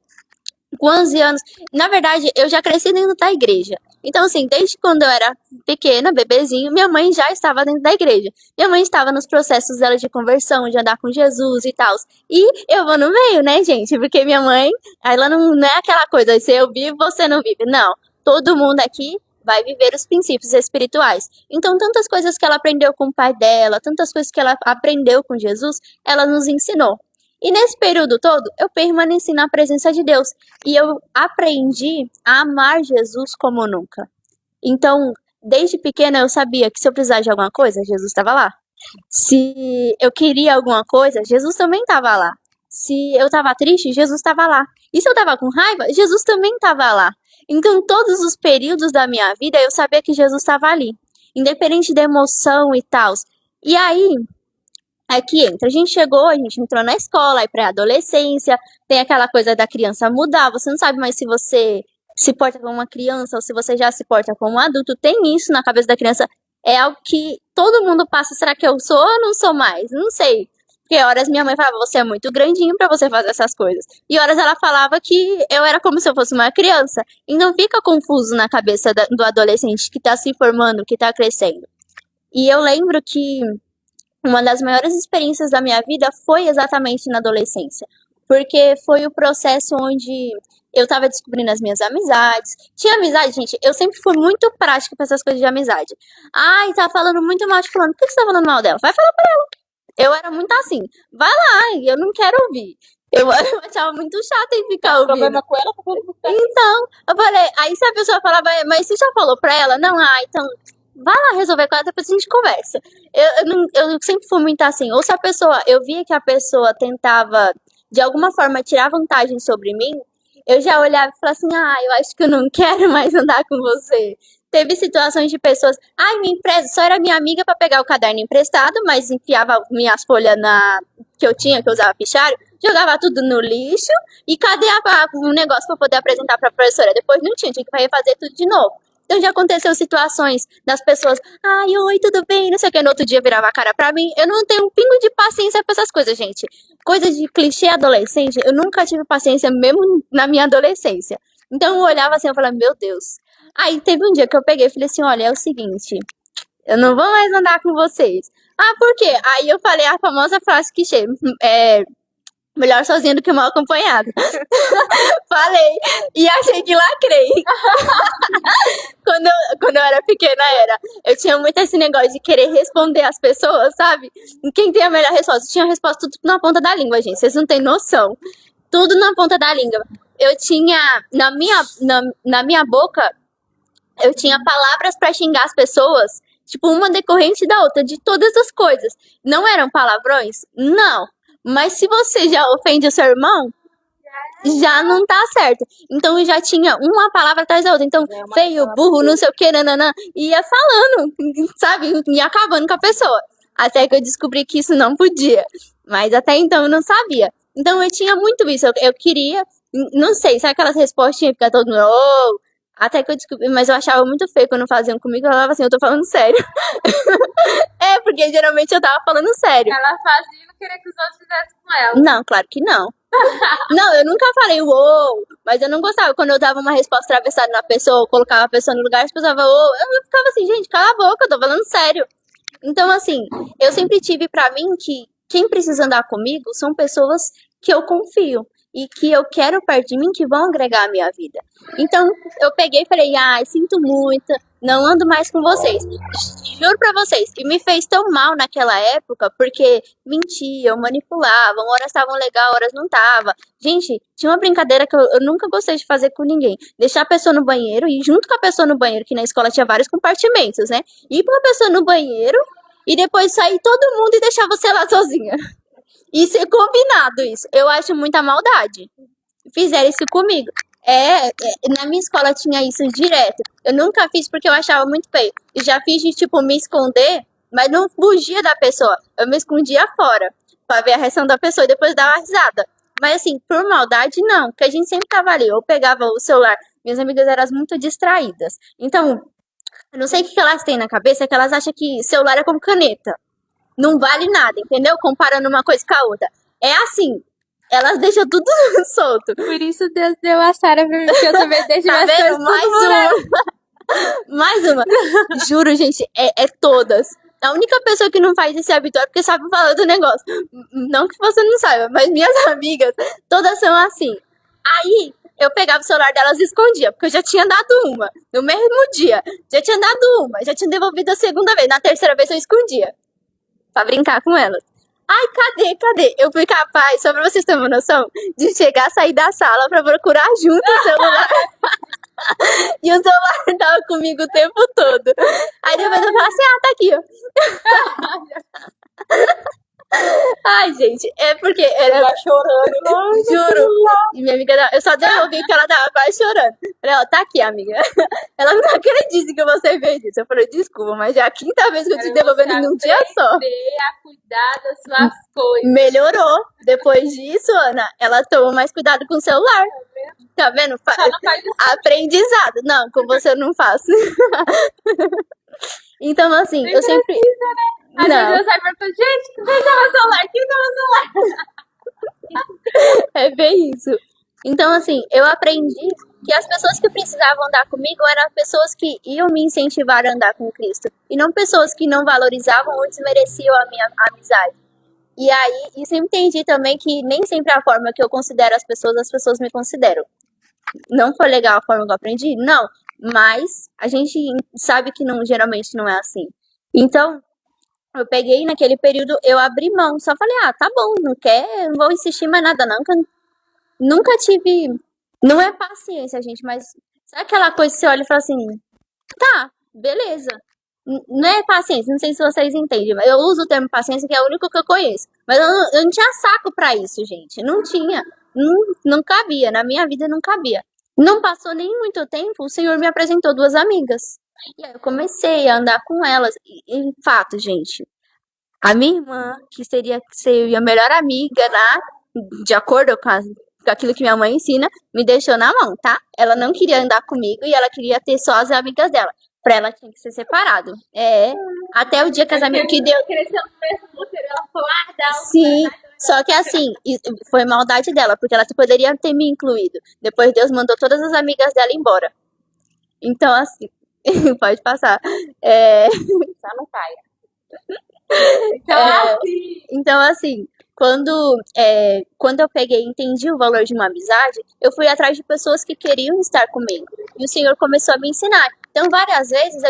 com 11 anos, na verdade, eu já cresci dentro da igreja. Então, assim, desde quando eu era pequena, bebezinho, minha mãe já estava dentro da igreja. Minha mãe estava nos processos dela de conversão, de andar com Jesus e tal. E eu vou no meio, né, gente? Porque minha mãe, ela não é aquela coisa, se eu vivo, você não vive. Não, todo mundo aqui vai viver os princípios espirituais. Então, tantas coisas que ela aprendeu com o pai dela, tantas coisas que ela aprendeu com Jesus, ela nos ensinou. E nesse período todo, eu permaneci na presença de Deus. E eu aprendi a amar Jesus como nunca. Então, desde pequena, eu sabia que se eu precisasse de alguma coisa, Jesus estava lá. Se eu queria alguma coisa, Jesus também estava lá. Se eu estava triste, Jesus estava lá. E se eu estava com raiva, Jesus também estava lá. Então, todos os períodos da minha vida, eu sabia que Jesus estava ali. Independente da emoção e tal. E aí, que entra. A gente entrou na escola, aí pré-adolescência, tem aquela coisa da criança mudar, você não sabe mais se você se porta como uma criança ou se você já se porta como um adulto. Tem isso na cabeça da criança, é algo que todo mundo passa. Será que eu sou ou não sou mais? Não sei. Porque horas minha mãe falava, você é muito grandinho pra você fazer essas coisas. E horas ela falava que eu era como se eu fosse uma criança. Então fica confuso na cabeça do adolescente que tá se formando, que tá crescendo. E eu lembro que uma das maiores experiências da minha vida foi exatamente na adolescência. Porque foi o processo onde eu tava descobrindo as minhas amizades. Tinha amizade, gente, eu sempre fui muito prática pra essas coisas de amizade. Ai, tá falando muito mal de fulano. Por que você tá falando mal dela? Vai falar pra ela. Eu era muito assim. Vai lá, eu não quero ouvir. Eu achava muito chato em ficar ouvindo. Problema com ela, problema com ela. Então, eu falei, aí se a pessoa falava, mas você já falou pra ela? Não, então vai lá resolver com ela, depois a gente conversa. Eu sempre fui muito assim. Ou se eu via que a pessoa tentava, de alguma forma, tirar vantagem sobre mim, eu já olhava e falava assim, eu acho que eu não quero mais andar com você. Teve situações de pessoas, minha empresa só era minha amiga pra pegar o caderno emprestado, mas enfiava minhas folhas que eu usava fichário, jogava tudo no lixo, e cadê o negócio pra poder apresentar pra professora? Depois não tinha que refazer tudo de novo. Então já aconteceu situações das pessoas, oi, tudo bem, não sei o que, no outro dia virava a cara pra mim. Eu não tenho um pingo de paciência pra essas coisas, gente. Coisa de clichê adolescente, eu nunca tive paciência mesmo na minha adolescência. Então eu olhava assim, eu falava, meu Deus. Aí teve um dia que eu peguei e falei assim, olha, é o seguinte, eu não vou mais andar com vocês. Por quê? Aí eu falei a famosa frase clichê, melhor sozinho do que mal acompanhado. Falei. E achei que lacrei. Quando eu era pequena, eu tinha muito esse negócio de querer responder as pessoas, sabe? Quem tem a melhor resposta? Eu tinha a resposta tudo na ponta da língua, gente. Vocês não têm noção. Tudo na ponta da língua. Eu tinha, na minha boca, eu tinha palavras pra xingar as pessoas, tipo, uma decorrente da outra, de todas as coisas. Não eram palavrões? Não. Mas se você já ofende o seu irmão, já não tá certo. Então eu já tinha uma palavra atrás da outra. Então, Já é uma feio, palavra burro, não feia. sei o que, nananã, e ia falando, sabe? E acabando com a pessoa. Até que eu descobri que isso não podia. Mas até então eu não sabia. Então eu tinha muito isso. Eu queria, não sei, sabe aquelas respostinhas que fica todo mundo, "Oh", até que eu descobri, mas eu achava muito feio quando faziam comigo. Eu falava assim, eu tô falando sério. É, porque geralmente eu tava falando sério. Ela fazia e não queria que os outros fizessem com ela. Não, claro que não. Não, eu nunca falei uou, mas eu não gostava quando eu dava uma resposta atravessada na pessoa, eu colocava a pessoa no lugar, as pessoas falavam uou, eu ficava assim, gente, cala a boca, eu tô falando sério. Então, assim, eu sempre tive pra mim que quem precisa andar comigo são pessoas que eu confio e que eu quero perto de mim que vão agregar a minha vida. Então, eu peguei e falei, ai, sinto muito, não ando mais com vocês. Juro pra vocês, e me fez tão mal naquela época, porque mentiam, manipulavam, horas estavam legal, horas não tava. Gente, tinha uma brincadeira que eu nunca gostei de fazer com ninguém. Deixar a pessoa no banheiro e junto com a pessoa no banheiro, que na escola tinha vários compartimentos, né? Ir com a pessoa no banheiro e depois sair todo mundo e deixar você lá sozinha. E ser combinado isso. Eu acho muita maldade. Fizeram isso comigo. Na minha escola tinha isso direto. Eu nunca fiz porque eu achava muito feio. E já fiz de, tipo, me esconder, mas não fugia da pessoa. Eu me escondia fora, pra ver a reação da pessoa e depois dar uma risada. Mas, assim, por maldade, não. Porque a gente sempre tava ali. Eu pegava o celular. Minhas amigas eram muito distraídas. Então, eu não sei o que elas têm na cabeça, que elas acham que celular é como caneta. Não vale nada, entendeu? Comparando uma coisa com a outra. É assim. Elas deixam tudo solto. Por isso Deus deu a Sara pra mim, porque eu também deixo Tá as coisas vendo? tudo Mais por aí. uma. Mais uma. Juro, gente, é todas. A única pessoa que não faz esse hábito é porque sabe falar do negócio. Não que você não saiba, mas minhas amigas, todas são assim. Aí, eu pegava o celular delas e escondia, porque eu já tinha dado uma. No mesmo dia. Já tinha dado uma, já tinha devolvido a segunda vez. Na terceira vez eu escondia. Pra brincar com elas. Ai, cadê? Eu fui capaz, só pra vocês terem uma noção, de chegar, sair da sala pra procurar junto o celular. E o celular tava comigo o tempo todo. Aí depois eu falava assim, tá aqui, ó. Ai, gente, é porque era Tá chorando. juro. E minha amiga, eu só devolvi que ela tava quase chorando. Falei, ó, tá aqui, amiga. Ela não acredita que você fez isso. Eu falei, desculpa, mas já é a quinta vez que eu te devolvendo em um dia só. Aprender a cuidar das suas coisas. Melhorou. Depois disso, Ana, ela toma mais cuidado com o celular. Tá vendo? Só não faz isso. Aprendizado. Não, com você eu não faço. Então, assim, Nem eu sempre. precisa, né? Às Não. vezes eu saio e pergunto, gente, quem tá meu celular? Quem tá meu celular? É bem isso. Então, assim, eu aprendi que as pessoas que precisavam andar comigo eram pessoas que iam me incentivar a andar com Cristo. E não pessoas que não valorizavam ou desmereciam a minha amizade. E aí, e sempre entendi também que nem sempre a forma que eu considero as pessoas me consideram. Não foi legal a forma que eu aprendi? Não. Mas a gente sabe que não, geralmente não é assim. Então, eu peguei naquele período, eu abri mão. Só falei, tá bom, não vou insistir mais nada, não. Nunca tive. Não é paciência, gente, mas sabe aquela coisa que você olha e fala assim, tá, beleza. Não é paciência, não sei se vocês entendem, mas eu uso o termo paciência, que é o único que eu conheço. Mas eu não tinha saco pra isso, gente. Não tinha. Não cabia. Na minha vida não cabia. Não passou nem muito tempo, o Senhor me apresentou duas amigas. E aí eu comecei a andar com elas. E fato, gente, a minha irmã, que seria a melhor amiga, né? De acordo com aquilo que minha mãe ensina, me deixou na mão, tá? Ela não queria andar comigo e ela queria ter só as amigas dela. Pra ela tinha que ser separado. Até o dia que as amigas que deu. Cresceu no mesmo útero, ela falou, dá um. Sim, só que assim, foi maldade dela, porque ela poderia ter me incluído. Depois Deus mandou todas as amigas dela embora. Então, assim, pode passar. Só não caia. Então, assim, quando eu peguei e entendi o valor de uma amizade, eu fui atrás de pessoas que queriam estar comigo. E o Senhor começou a me ensinar. Então, várias vezes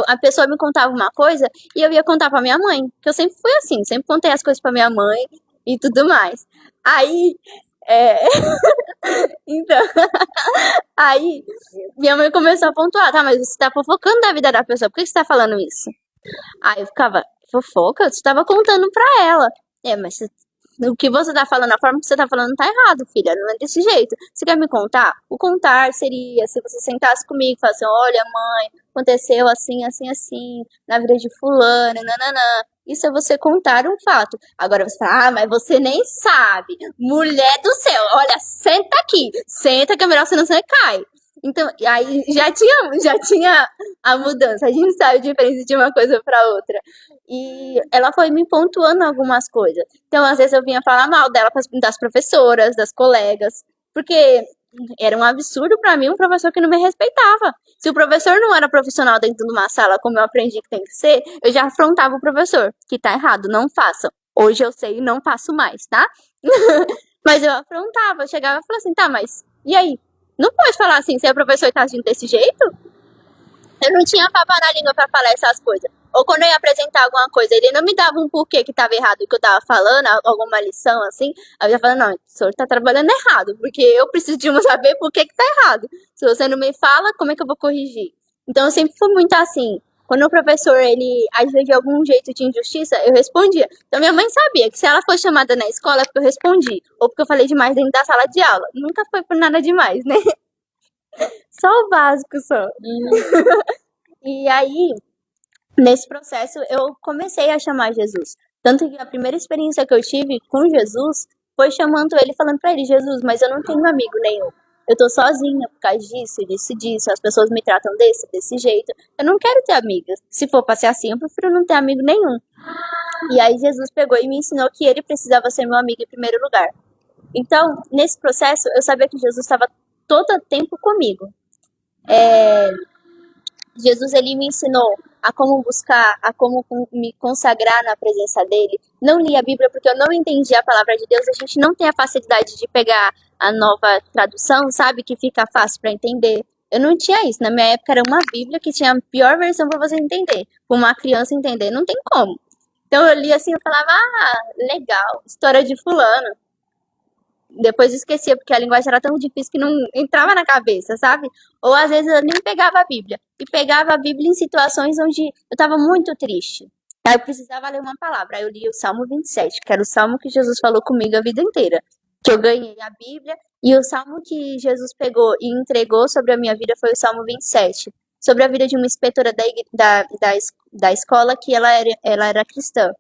a pessoa me contava uma coisa e eu ia contar pra minha mãe. Que eu sempre fui assim, sempre contei as coisas pra minha mãe e tudo mais. Aí, então, aí minha mãe começou a pontuar, tá, mas você tá fofocando da vida da pessoa, por que você tá falando isso? Aí eu ficava, fofoca? Você tava contando pra ela. Mas o que você tá falando, a forma que você tá falando tá errado, filha. Não é desse jeito. Você quer me contar? O contar seria se você sentasse comigo e falasse, olha, mãe, aconteceu assim, assim, assim, na vida de fulano, nananã. Isso é você contar um fato. Agora você fala, mas você nem sabe. Mulher do céu, olha, senta aqui. Senta que é melhor senão você cai. Então, aí já tinha a mudança. A gente sabe a diferença de uma coisa para outra. E ela foi me pontuando algumas coisas. Então, às vezes eu vinha falar mal dela das professoras, das colegas, porque era um absurdo para mim um professor que não me respeitava. Se o professor não era profissional dentro de uma sala, como eu aprendi que tem que ser, eu já afrontava o professor, que tá errado, não façam. Hoje eu sei e não faço mais, tá? Mas eu afrontava, eu chegava e falava assim, tá, mas e aí? Não pode falar assim, se o professor tá agindo desse jeito? Eu não tinha papo na língua pra falar essas coisas. Ou quando eu ia apresentar alguma coisa, ele não me dava um porquê que tava errado o que eu tava falando, alguma lição assim. Aí eu já falava, não, o senhor tá trabalhando errado, porque eu preciso de saber por que tá errado. Se você não me fala, como é que eu vou corrigir? Então eu sempre fui muito assim. Quando o professor, ele agia de algum jeito de injustiça, eu respondia. Então minha mãe sabia que se ela fosse chamada na escola é porque eu respondi. Ou porque eu falei demais dentro da sala de aula. Nunca foi por nada demais, né? Só o básico, só. E aí, nesse processo, eu comecei a chamar Jesus. Tanto que a primeira experiência que eu tive com Jesus foi chamando ele, falando pra ele, Jesus, mas eu não tenho amigo nenhum. Eu tô sozinha por causa disso, as pessoas me tratam desse jeito. Eu não quero ter amigas. Se for pra ser assim, eu prefiro não ter amigo nenhum. E aí Jesus pegou e me ensinou que ele precisava ser meu amigo em primeiro lugar. Então, nesse processo, eu sabia que Jesus estava todo o tempo comigo. Jesus, ele me ensinou a como buscar, a como me consagrar na presença dele. Não li a Bíblia porque eu não entendi a palavra de Deus. A gente não tem a facilidade de pegar a nova tradução, sabe? Que fica fácil para entender. Eu não tinha isso. Na minha época era uma Bíblia que tinha a pior versão para você entender. Para uma criança entender, não tem como. Então eu li assim, eu falava, legal, história de fulano. Depois eu esquecia, porque a linguagem era tão difícil que não entrava na cabeça, sabe? Ou às vezes eu nem pegava a Bíblia. E pegava a Bíblia em situações onde eu estava muito triste. Aí eu precisava ler uma palavra. Aí eu li o Salmo 27, que era o salmo que Jesus falou comigo a vida inteira. Que eu ganhei a Bíblia. E o salmo que Jesus pegou e entregou sobre a minha vida foi o Salmo 27. Sobre a vida de uma inspetora da escola, que ela era cristã.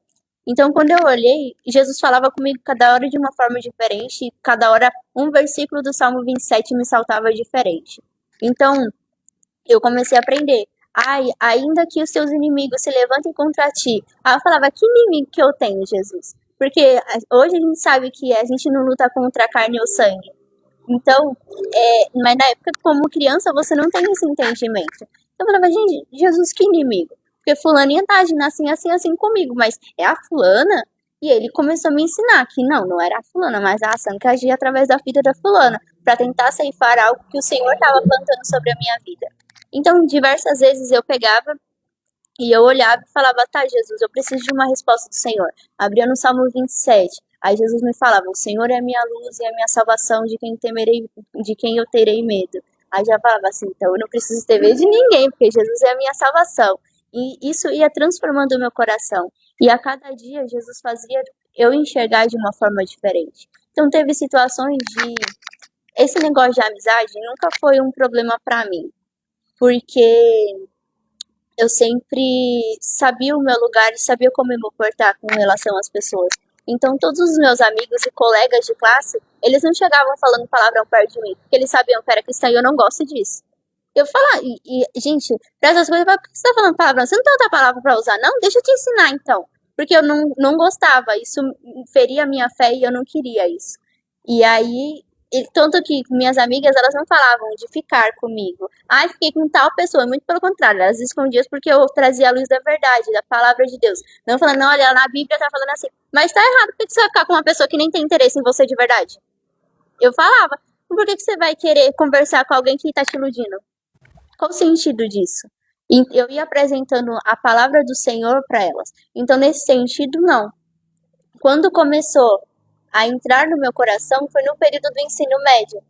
Então, quando eu olhei, Jesus falava comigo cada hora de uma forma diferente, e cada hora um versículo do Salmo 27 me saltava diferente. Então, eu comecei a aprender. Ainda que os seus inimigos se levantem contra ti. Aí eu falava, que inimigo que eu tenho, Jesus? Porque hoje a gente sabe que a gente não luta contra a carne ou sangue. Então, mas na época, como criança, você não tem esse entendimento. Então, eu falava, gente, Jesus, que inimigo? Porque fulaninha tá agindo assim, assim, assim comigo, mas é a fulana? E ele começou a me ensinar que não era a fulana, mas a ação que agia através da vida da fulana, para tentar ceifar algo que o Senhor estava plantando sobre a minha vida. Então, diversas vezes eu pegava e eu olhava e falava, tá, Jesus, eu preciso de uma resposta do Senhor. Abria no Salmo 27. Aí Jesus me falava, o Senhor é a minha luz e a minha salvação, de quem eu terei medo. Aí já falava assim, então eu não preciso ter medo de ninguém, porque Jesus é a minha salvação. E isso ia transformando o meu coração. E a cada dia Jesus fazia eu enxergar de uma forma diferente. Então teve situações de... Esse negócio de amizade nunca foi um problema pra mim. Porque eu sempre sabia o meu lugar e sabia como me comportar com relação às pessoas. Então todos os meus amigos e colegas de classe, eles não chegavam falando palavrão perto de mim. Porque eles sabiam que eu era cristã e eu não gosto disso. Eu falar, gente, pra essas coisas, por que você tá falando palavrão? Você não tem outra palavra pra usar, não? Deixa eu te ensinar, então. Porque eu não gostava, isso feria a minha fé e eu não queria isso. E aí, tanto que minhas amigas, elas não falavam de ficar comigo. Fiquei com tal pessoa, muito pelo contrário, elas escondiam porque eu trazia a luz da verdade, da palavra de Deus. Não falando, não, olha, na Bíblia tá falando assim, mas tá errado, por que você vai ficar com uma pessoa que nem tem interesse em você de verdade? Eu falava, por que você vai querer conversar com alguém que tá te iludindo? Qual o sentido disso? E eu ia apresentando a palavra do Senhor para elas. Então, nesse sentido, não. Quando começou a entrar no meu coração, foi no período do ensino médio.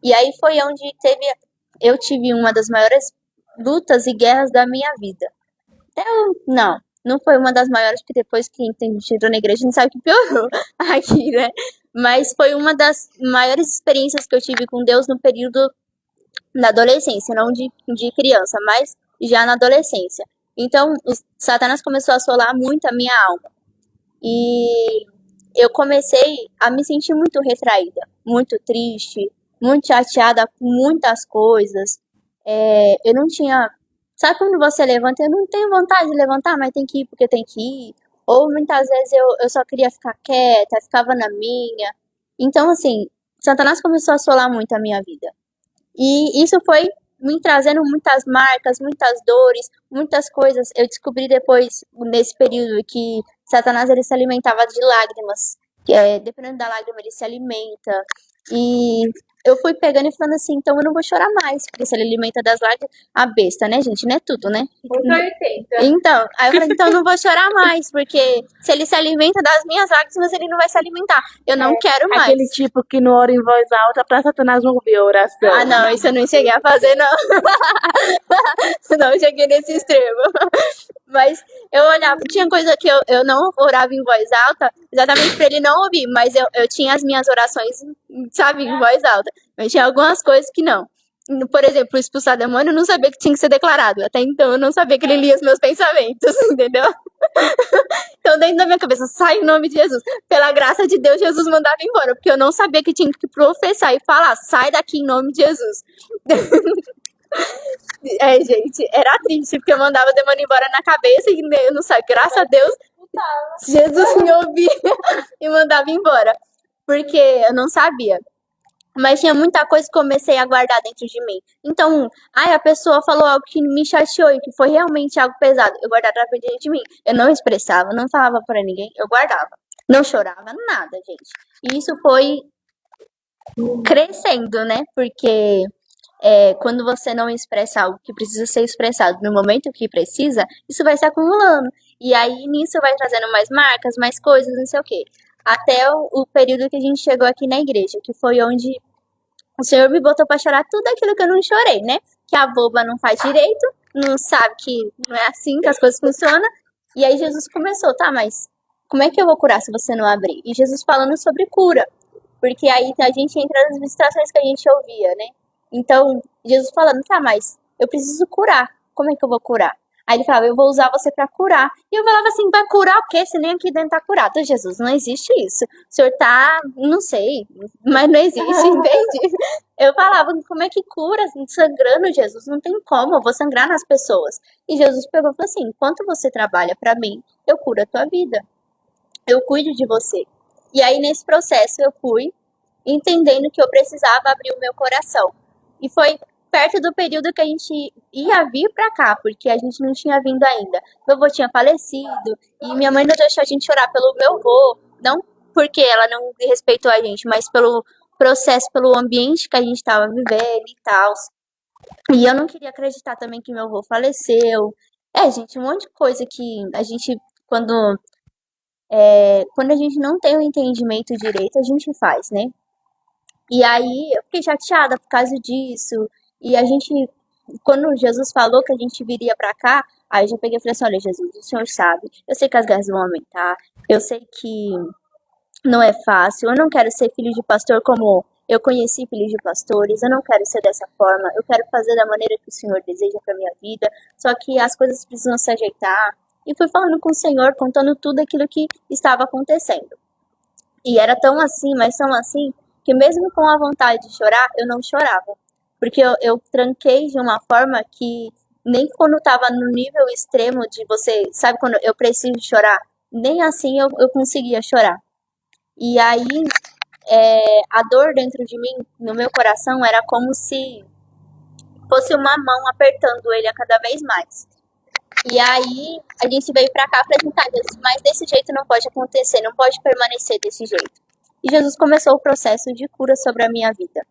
E aí foi onde eu tive uma das maiores lutas e guerras da minha vida. Não não foi uma das maiores, porque depois que a gente entrou na igreja, a gente sabe que piorou aqui, né? Mas foi uma das maiores experiências que eu tive com Deus no período da adolescência, não de criança, mas já na adolescência. Então, Satanás começou a assolar muito a minha alma. E eu comecei a me sentir muito retraída, muito triste, muito chateada com muitas coisas. Eu não tinha. Sabe quando você levanta? Eu não tenho vontade de levantar, mas tem que ir porque tem que ir. Ou muitas vezes eu só queria ficar quieta, ficava na minha. Então, assim, Satanás começou a assolar muito a minha vida. E isso foi me trazendo muitas marcas, muitas dores, muitas coisas. Eu descobri depois, nesse período, que Satanás ele se alimentava de lágrimas. Dependendo da lágrima, ele se alimenta. E eu fui pegando e falando assim, então eu não vou chorar mais, porque se ele alimenta das lágrimas, a besta, né, gente? Não é tudo, né? Muito 80. Então, aí eu falei, então eu não vou chorar mais, porque se ele se alimenta das minhas lágrimas, ele não vai se alimentar. Eu não quero mais. Aquele tipo que não ora em voz alta pra Satanás não ouvir a oração. Ah, não, isso eu não cheguei a fazer, não. Não cheguei nesse extremo. Mas eu olhava, tinha coisa que eu não orava em voz alta, exatamente pra ele não ouvir, mas eu tinha as minhas orações, sabe, em voz alta. Mas tinha algumas coisas que não. Por exemplo, expulsar demônio, eu não sabia que tinha que ser declarado. Até então, eu não sabia que ele lia os meus pensamentos, entendeu? Então, dentro da minha cabeça, sai em nome de Jesus. Pela graça de Deus, Jesus mandava embora, porque eu não sabia que tinha que professar e falar, sai daqui em nome de Jesus. Gente, era triste, porque eu mandava o demônio embora na cabeça e eu não sabia, graças a Deus, Jesus me ouvia e mandava embora, porque eu não sabia. Mas tinha muita coisa que comecei a guardar dentro de mim. Então, a pessoa falou algo que me chateou e que foi realmente algo pesado. Eu guardava dentro de mim. Eu não expressava, não falava pra ninguém, eu guardava. Não chorava, nada, gente. E isso foi crescendo, né? Porque quando você não expressa algo que precisa ser expressado no momento que precisa, isso vai se acumulando. E aí, nisso vai trazendo mais marcas, mais coisas, não sei o quê. Até o período que a gente chegou aqui na igreja, que foi onde o Senhor me botou pra chorar tudo aquilo que eu não chorei, né? Que a boba não faz direito, não sabe que não é assim que as coisas funcionam. E aí Jesus começou, tá, mas como é que eu vou curar se você não abrir? E Jesus falando sobre cura. Porque aí a gente entra nas ministrações que a gente ouvia, né? Então, Jesus falando, tá, mas eu preciso curar. Como é que eu vou curar? Aí ele falava, eu vou usar você pra curar. E eu falava assim, vai curar o quê? Se nem aqui dentro tá curado. Jesus, não existe isso. O senhor tá, não sei, mas não existe, entende? Eu falava, como é que cura sangrando, Jesus? Não tem como, eu vou sangrar nas pessoas. E Jesus pegou e falou assim, enquanto você trabalha pra mim, eu curo a tua vida. Eu cuido de você. E aí, nesse processo, eu fui entendendo que eu precisava abrir o meu coração. E foi perto do período que a gente ia vir pra cá, porque a gente não tinha vindo ainda. Meu avô tinha falecido e minha mãe não deixou a gente orar pelo meu avô, não porque ela não respeitou a gente, mas pelo processo, pelo ambiente que a gente estava vivendo e tal. E eu não queria acreditar também que meu avô faleceu. Gente, um monte de coisa que a gente, quando a gente não tem o entendimento direito, a gente faz, né? E aí eu fiquei chateada por causa disso. E a gente, quando Jesus falou que a gente viria pra cá, aí eu já peguei e falei assim, olha Jesus, o senhor sabe, eu sei que as guerras vão aumentar, eu sei que não é fácil, eu não quero ser filho de pastor como eu conheci filhos de pastores, eu não quero ser dessa forma, eu quero fazer da maneira que o Senhor deseja pra minha vida, só que as coisas precisam se ajeitar. E fui falando com o Senhor, contando tudo aquilo que estava acontecendo. E era tão assim, mas tão assim, que mesmo com a vontade de chorar, eu não chorava. Porque eu tranquei de uma forma que nem quando estava no nível extremo de você, sabe quando eu preciso chorar? Nem assim eu conseguia chorar. E aí, a dor dentro de mim, no meu coração, era como se fosse uma mão apertando ele a cada vez mais. E aí, a gente veio pra cá pra tentar, Jesus, mas desse jeito não pode acontecer, não pode permanecer desse jeito. E Jesus começou o processo de cura sobre a minha vida.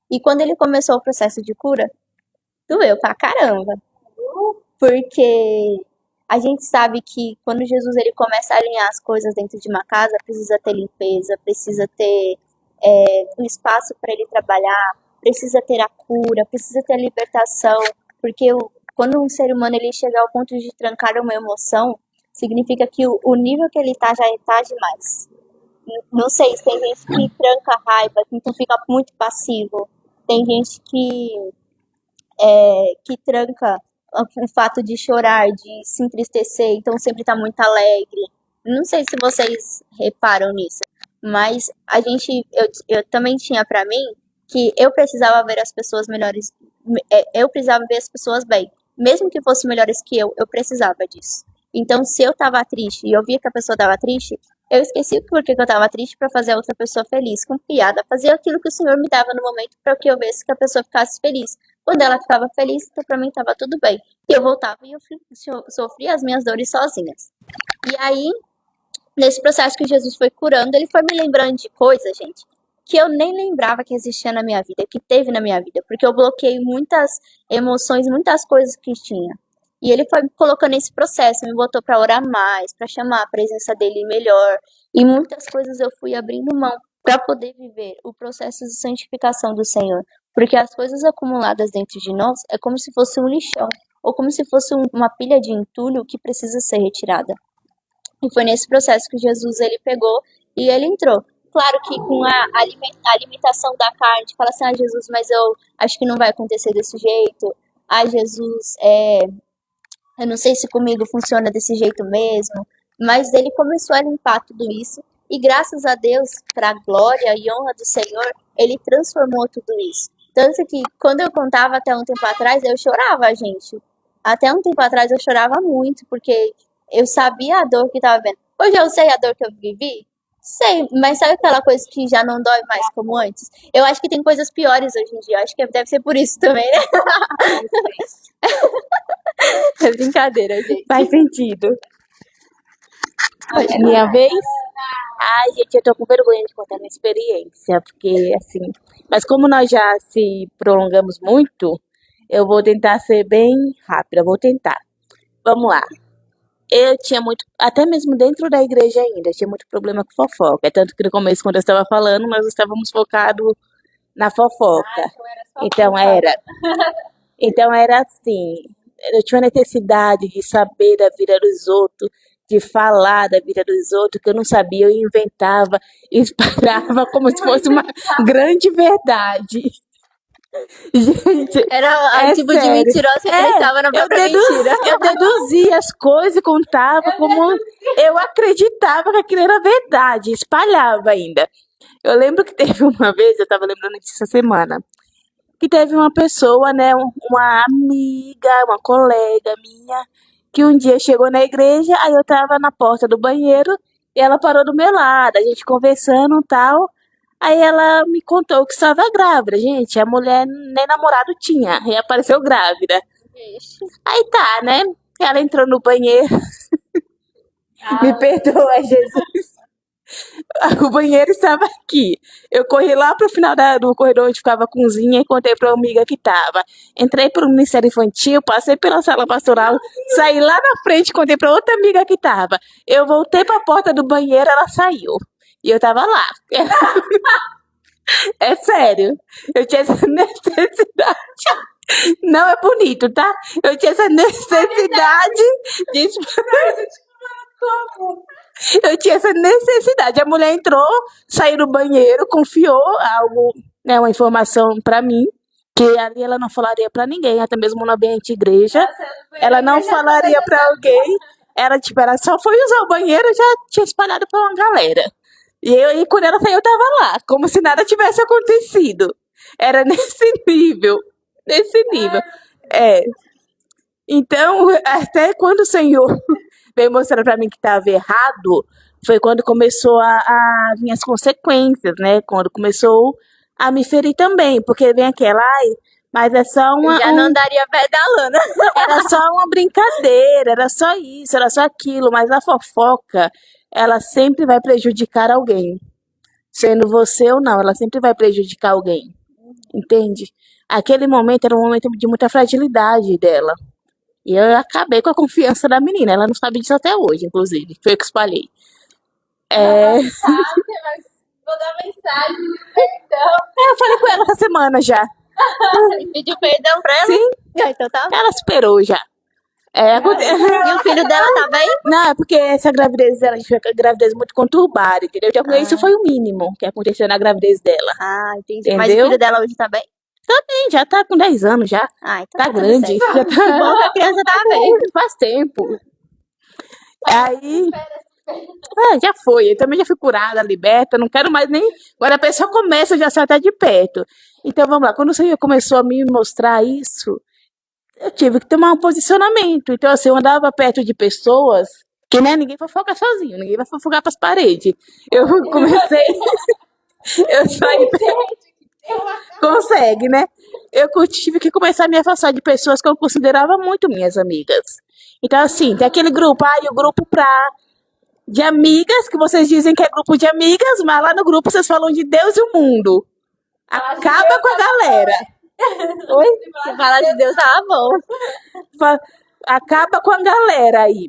E quando ele começou o processo de cura, doeu pra caramba. Porque a gente sabe que quando Jesus ele começa a alinhar as coisas dentro de uma casa, precisa ter limpeza, precisa ter um espaço para ele trabalhar, precisa ter a cura, precisa ter a libertação. Porque quando um ser humano ele chega ao ponto de trancar uma emoção, significa que o nível que ele tá já tá demais. Não sei, se tem gente que tranca a raiva, então fica muito passivo. Tem gente que tranca o fato de chorar, de se entristecer, então sempre tá muito alegre. Não sei se vocês reparam nisso, mas eu também tinha pra mim que eu precisava ver as pessoas melhores, eu precisava ver as pessoas bem. Mesmo que fossem melhores que eu precisava disso. Então, se eu tava triste e eu via que a pessoa tava triste, eu esqueci o porquê que eu tava triste pra fazer a outra pessoa feliz, com piada, fazer aquilo que o Senhor me dava no momento para que eu visse que a pessoa ficasse feliz. Quando ela ficava feliz, então pra mim tava tudo bem. E eu voltava e eu sofria as minhas dores sozinhas. E aí, nesse processo que Jesus foi curando, ele foi me lembrando de coisas, gente, que eu nem lembrava que existia na minha vida, que teve na minha vida, porque eu bloqueei muitas emoções, muitas coisas que tinha. E ele foi me colocando nesse processo, me botou para orar mais, para chamar a presença dele melhor, e muitas coisas eu fui abrindo mão para poder viver o processo de santificação do Senhor, porque as coisas acumuladas dentro de nós é como se fosse um lixão, ou como se fosse uma pilha de entulho que precisa ser retirada. E foi nesse processo que Jesus ele pegou e ele entrou. Claro que com a alimentação da carne, fala assim, Jesus, mas eu acho que não vai acontecer desse jeito. Jesus, eu não sei se comigo funciona desse jeito mesmo. Mas ele começou a limpar tudo isso. E graças a Deus, para a glória e honra do Senhor, ele transformou tudo isso. Tanto que quando eu contava até um tempo atrás, eu chorava, gente. Até um tempo atrás eu chorava muito, porque eu sabia a dor que estava vendo. Hoje eu sei a dor que eu vivi? Sei, mas sabe aquela coisa que já não dói mais como antes? Eu acho que tem coisas piores hoje em dia. Eu acho que deve ser por isso também, né? É brincadeira, gente. Faz sentido. É minha vez? Ai, gente, eu tô com vergonha de contar minha experiência, porque assim. Mas como nós já se prolongamos muito, eu vou tentar ser bem rápida, vou tentar. Vamos lá. Eu tinha muito, até mesmo dentro da igreja ainda, tinha muito problema com fofoca. É tanto que no começo, quando eu estava falando, nós estávamos focados na fofoca. Então era assim, eu tinha necessidade de saber da vida dos outros, de falar da vida dos outros, que eu não sabia, eu inventava e espalhava como se fosse uma grande verdade. Gente, Era é o tipo de sério. mentirosa que acreditava na Eu própria mentira. deduzia as coisas e contava como eu acreditava que aquilo era verdade, espalhava ainda. Eu lembro que teve uma vez, eu tava lembrando disso essa semana, que teve uma pessoa, né, uma amiga, uma colega minha, que um dia chegou na igreja, aí eu tava na porta do banheiro e ela parou do meu lado, a gente conversando e tal. Aí ela me contou que estava grávida, gente. A mulher nem namorado tinha, e apareceu grávida. Aí tá, né? Ela entrou no banheiro. Me perdoa, Jesus. O banheiro estava aqui. Eu corri lá pro final do corredor onde ficava a cozinha e contei pra uma amiga que tava. Entrei pro Ministério Infantil, passei pela sala pastoral, saí lá na frente, contei pra outra amiga que tava. Eu voltei pra porta do banheiro, ela saiu. E eu tava lá. É sério. Eu tinha essa necessidade. Não é bonito, tá? Eu tinha essa necessidade de. Eu tinha essa necessidade. A mulher entrou, saiu do banheiro, confiou algo, né, uma informação pra mim, que ali ela não falaria pra ninguém, até mesmo no ambiente de igreja. Ela não falaria pra alguém. Ela só foi usar o banheiro e já tinha espalhado pra uma galera. E quando ela saiu, eu tava lá, como se nada tivesse acontecido. Era nesse nível. Nesse nível. É. Então, até quando o Senhor veio mostrar pra mim que estava errado, foi quando começou a vir as consequências, né? Quando começou a me ferir também, porque vem aquela, ai, mas é só Já não daria pedalando. era só uma brincadeira, era só isso, era só aquilo, mas a fofoca, ela sempre vai prejudicar alguém. Sendo você ou não, ela sempre vai prejudicar alguém. Entende? Aquele momento era um momento de muita fragilidade dela. E eu acabei com a confiança da menina. Ela não sabe disso até hoje, inclusive. Foi eu que espalhei. Vou dar mensagem de perdão. Eu falei com ela essa semana já. Pediu perdão pra ela? Sim, Então tá. ela esperou já. E o filho dela tá bem? Não, é porque essa gravidez dela, a gente foi com a gravidez muito conturbada, entendeu? Isso foi o mínimo que aconteceu na gravidez dela, Ah, entendi. Mas o entendeu? filho dela hoje tá bem? Já tá com 10 anos já, Ah, então tá tudo grande, certo. já Que bom que a criança tá bem. faz tempo. Aí, já foi, eu também já fui curada, liberta, não quero mais nem. Agora a pessoa começa já sai até de perto. Então vamos lá, quando o Senhor começou a me mostrar isso, eu tive que tomar um posicionamento. Então, assim, eu andava perto de pessoas que, né, ninguém fofoca sozinho, ninguém vai fofocar pras paredes. Eu comecei, eu saí. Consegue, né? Eu tive que começar a me afastar de pessoas que eu considerava muito minhas amigas. Então, assim, tem aquele grupo, o grupo de amigas, que vocês dizem que é grupo de amigas, mas lá no grupo vocês falam de Deus e o mundo. Acaba com a galera. Oi? Se falar de Deus, tá bom. Acaba com a galera aí.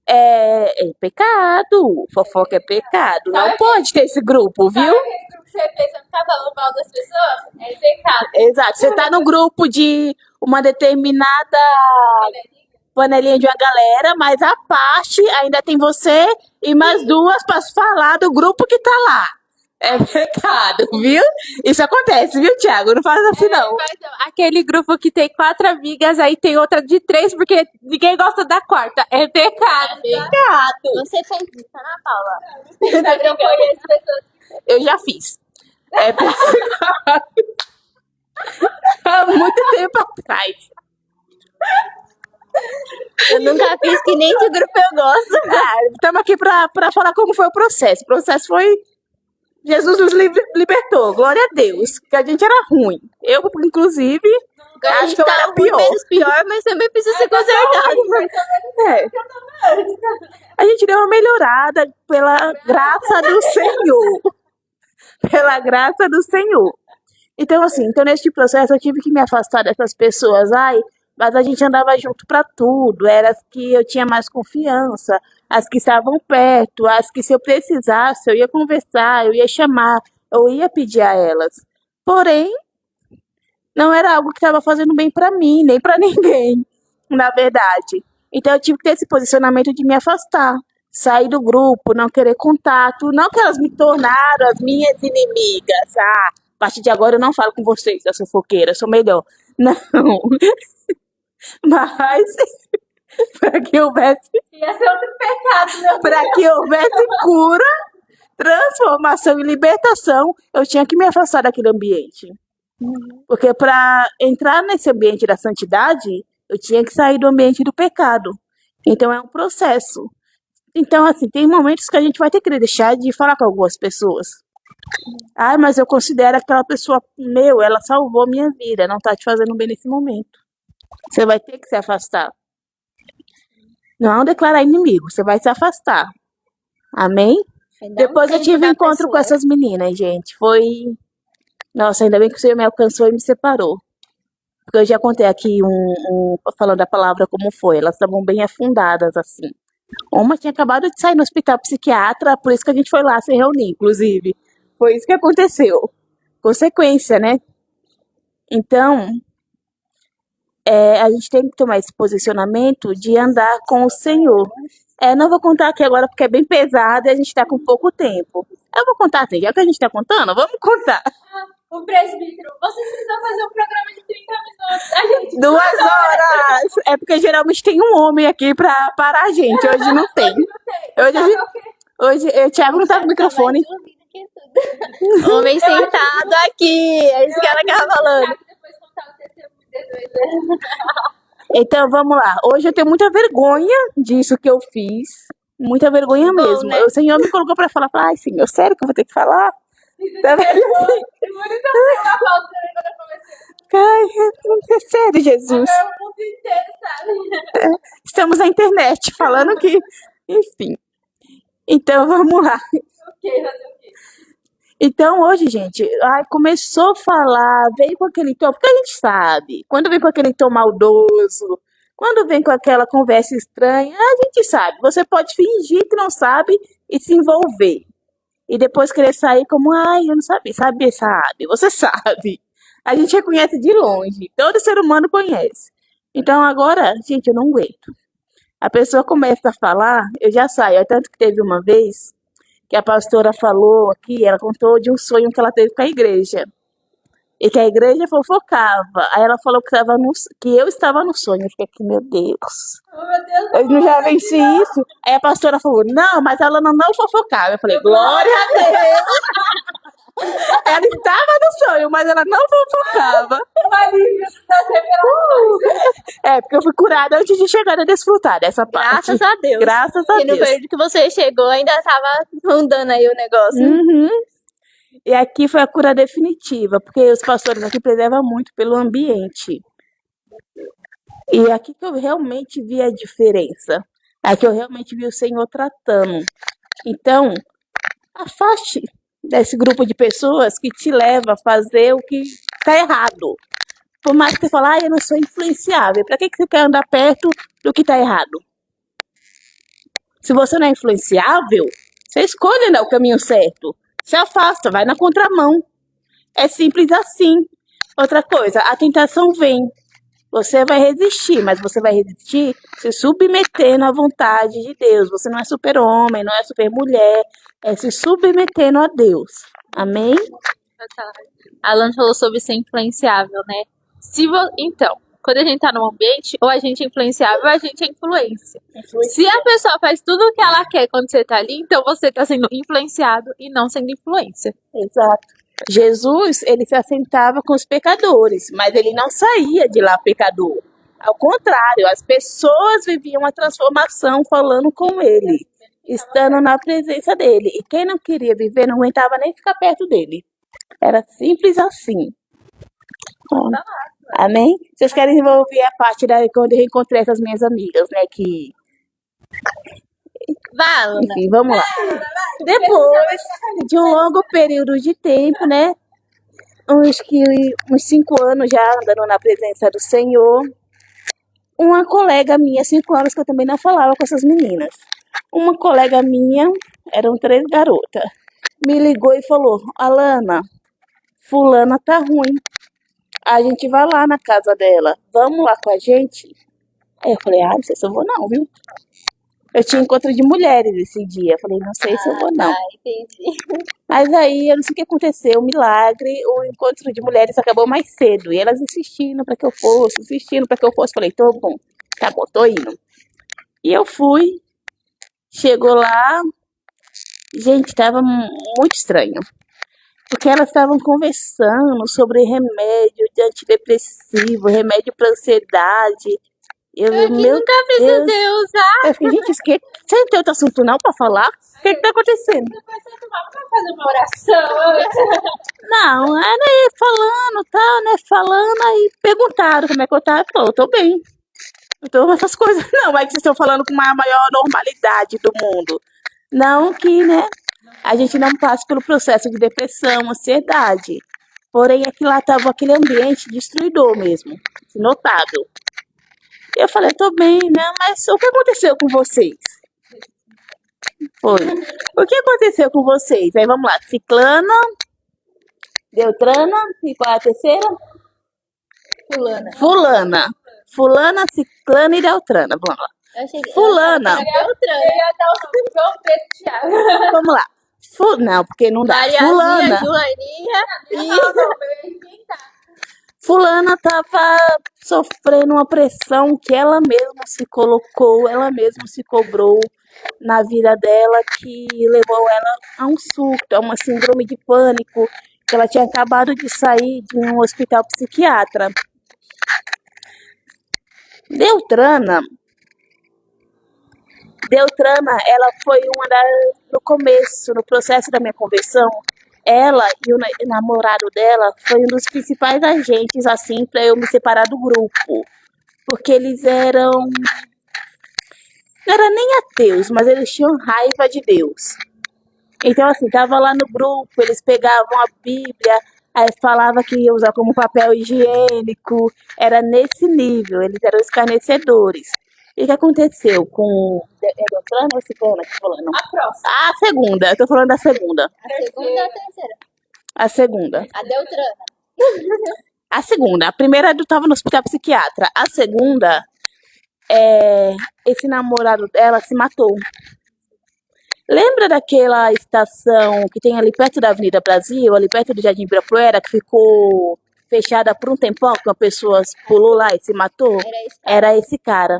É pecado. Fofoca é pecado. Não pode ter esse grupo, viu? Você pensa que tá falando mal das pessoas? É pecado. Exato. Você tá no grupo de uma determinada panelinha de uma galera, mas a parte ainda tem você e mais duas para falar do grupo que tá lá. É pecado, viu? Isso acontece, viu, Thiago? Não faz assim, não. Aquele grupo que tem 4 amigas, aí tem outra de 3, porque ninguém gosta da quarta. É pecado. Você fez isso, Ana Paula? Eu conheço pessoas. Eu já fiz. É pecado. Há muito tempo atrás. Eu nunca fiz, que nem de grupo eu gosto. Estamos aqui para falar como foi o processo. O processo foi... Jesus nos libertou, glória a Deus, que a gente era ruim. Eu, inclusive, acho que eu era pior. Menos pior, mas também precisa ser consertado. É. A gente deu uma melhorada pela graça do Senhor. Pela graça do Senhor. Então, assim, nesse processo eu tive que me afastar dessas pessoas. Mas a gente andava junto para tudo. Era as que eu tinha mais confiança, as que estavam perto, as que se eu precisasse, eu ia conversar, eu ia chamar, eu ia pedir a elas. Porém, não era algo que estava fazendo bem para mim, nem para ninguém, na verdade. Então eu tive que ter esse posicionamento de me afastar, sair do grupo, não querer contato, não que elas me tornaram as minhas inimigas. A partir de agora eu não falo com vocês, eu sou fofoqueira, eu sou melhor. Não. Mas para que houvesse Ia ser outro pecado, meu para que houvesse cura, transformação e libertação, eu tinha que me afastar daquele ambiente. Porque para entrar nesse ambiente da santidade, eu tinha que sair do ambiente do pecado. Então é um processo. Então, assim, tem momentos que a gente vai ter que deixar de falar com algumas pessoas. Mas eu considero aquela pessoa, ela salvou minha vida, não tá te fazendo bem nesse momento. Você vai ter que se afastar. Não declarar inimigo, você vai se afastar. Amém? Depois eu tive um encontro com essas meninas, gente. Nossa, ainda bem que o Senhor me alcançou e me separou. Porque eu já contei aqui falando da palavra como foi. Elas estavam bem afundadas, assim. Uma tinha acabado de sair no hospital psiquiatra, por isso que a gente foi lá se reunir, inclusive. Foi isso que aconteceu. Consequência, né? Então, a gente tem que tomar esse posicionamento de andar com o Senhor. Não vou contar aqui agora porque é bem pesado e a gente está com pouco tempo. Eu vou contar assim, já que a gente está contando, vamos contar. O presbítero, vocês precisam fazer um programa de 30 minutos. A gente 2 horas! É porque geralmente tem um homem aqui pra parar a gente. Hoje não tem. Hoje o Thiago não tá com o microfone. Homem sentado aqui. É isso que ela tava falando. depois contar o testemunho. Então vamos lá. Hoje eu tenho muita vergonha disso que eu fiz. Muita vergonha Bom, mesmo. né? O Senhor me colocou pra falar. Ai, Senhor, sério que eu vou ter que falar? Tá vendo? Ai, é sério, Jesus. O mundo inteiro sabe. Estamos na internet falando que. Enfim. Então vamos lá. Então hoje, gente, começou a falar, veio com aquele tom, porque a gente sabe, quando vem com aquele tom maldoso, quando vem com aquela conversa estranha, a gente sabe. Você pode fingir que não sabe e se envolver. E depois querer sair como, eu não sabia. Sabe, você sabe. A gente reconhece de longe, todo ser humano conhece. Então agora, gente, eu não aguento. A pessoa começa a falar, eu já saio. É tanto que teve uma vez que a pastora falou aqui, ela contou de um sonho que ela teve com a igreja. E que a igreja fofocava. Aí ela falou que eu estava no sonho. Eu fiquei aqui, meu Deus. Oh, meu Deus, Eu não já venci isso. Aí a pastora falou, não, mas ela não fofocava. Eu falei, glória a Deus. Ela estava no sonho, mas ela não fofocava. É, porque eu fui curada antes de chegar a desfrutar dessa parte. Graças a Deus. Graças a E no Deus. período que você chegou, ainda tava rondando aí o negócio. Uhum. E aqui foi a cura definitiva, porque os pastores aqui preservam muito pelo ambiente. E aqui que eu realmente vi a diferença. Aqui eu realmente vi o Senhor tratando. Então, afaste desse grupo de pessoas que te leva a fazer o que está errado. Por mais que você fale, eu não sou influenciável. Para que você quer andar perto do que está errado? Se você não é influenciável, você escolhe o caminho certo. Se afasta, vai na contramão. É simples assim. Outra coisa, a tentação vem. Você vai resistir, mas você vai resistir se submetendo à vontade de Deus. Você não é super-homem, não é super-mulher. É se submetendo a Deus. Amém? A Alan falou sobre ser influenciável, né? Então, quando a gente tá num ambiente, ou a gente é influenciável ou a gente é influência. Se a pessoa faz tudo o que ela quer quando você tá ali, então você tá sendo influenciado e não sendo influência. Exato. Jesus, ele se assentava com os pecadores, mas ele não saía de lá pecador. Ao contrário, as pessoas viviam a transformação falando com ele, estando na presença dele. E quem não queria viver não aguentava nem ficar perto dele. Era simples assim. Amém? Vocês querem ouvir a parte da quando eu encontrei essas minhas amigas, né? Que, Vai, Alana. enfim, vamos lá. Depois de um longo período de tempo, né? Uns 5 anos já andando na presença do Senhor. Uma colega minha, 5 anos que eu também não falava com essas meninas. Uma colega minha, eram 3 garotas, me ligou e falou, Alana, fulana tá ruim. A gente vai lá na casa dela. Vamos lá com a gente? Aí eu falei, não sei se eu vou não, viu? Eu tinha encontro de mulheres esse dia. Eu falei, não sei se eu vou não. Entendi. Mas aí, eu não sei o que aconteceu, um milagre, o encontro de mulheres acabou mais cedo. E elas insistindo pra que eu fosse, Falei, tô bom, tá bom, tô indo. E eu fui, chegou lá, gente, tava muito estranho. Porque elas estavam conversando sobre remédio de antidepressivo, remédio pra ansiedade. Eu, Eu que meu nunca Deus, precisei usar. eu fiquei, gente, você não tem outro assunto não pra falar? O que tá acontecendo? Vamos fazer uma oração. Não, era aí falando, tal, né? Falando, aí perguntaram como é que eu tava. Eu tô bem. Não tô com essas coisas, não. Mas que vocês estão falando com uma maior normalidade do mundo. Não que, né? A gente não passe pelo processo de depressão, ansiedade. Porém, aqui lá tava aquele ambiente destruidor mesmo. Notável. Eu falei, tô bem, né? Mas o que aconteceu com vocês? Foi. O que aconteceu com vocês? Aí vamos lá. Ciclana, Beltrana, e qual é a terceira? Fulana. Fulana, Ciclana e Beltrana. Vamos lá. Eu achei que- Fulana. eu achei que era Eu ia dar o nome de João Pedro e Thiago. Vamos lá. Não, porque não dá. Mariazinha, Fulana. Joaninha Fulana tava sofrendo uma pressão que ela mesma se colocou, ela mesma se cobrou na vida dela, que levou ela a um surto, a uma síndrome de pânico, que ela tinha acabado de sair de um hospital psiquiatra. Beltrana, ela foi no começo, no processo da minha conversão, ela e o namorado dela foi um dos principais agentes, assim, para eu me separar do grupo. Porque eles não eram nem ateus, mas eles tinham raiva de Deus. Então, assim, tava lá no grupo, eles pegavam a Bíblia, aí falava que ia usar como papel higiênico, era nesse nível, eles eram escarnecedores. E o que aconteceu com... É Beltrana ou Ciclana que falando? A próxima. A segunda, eu tô falando da segunda. A segunda ou a terceira? A segunda. A Beltrana. A segunda. A primeira eu tava no hospital psiquiatra. A segunda, esse namorado dela se matou. Lembra daquela estação que tem ali perto da Avenida Brasil, ali perto do Jardim Ibirapuera, que ficou fechada por um tempão, que uma pessoa pulou lá e se matou? Era isso. Era esse cara.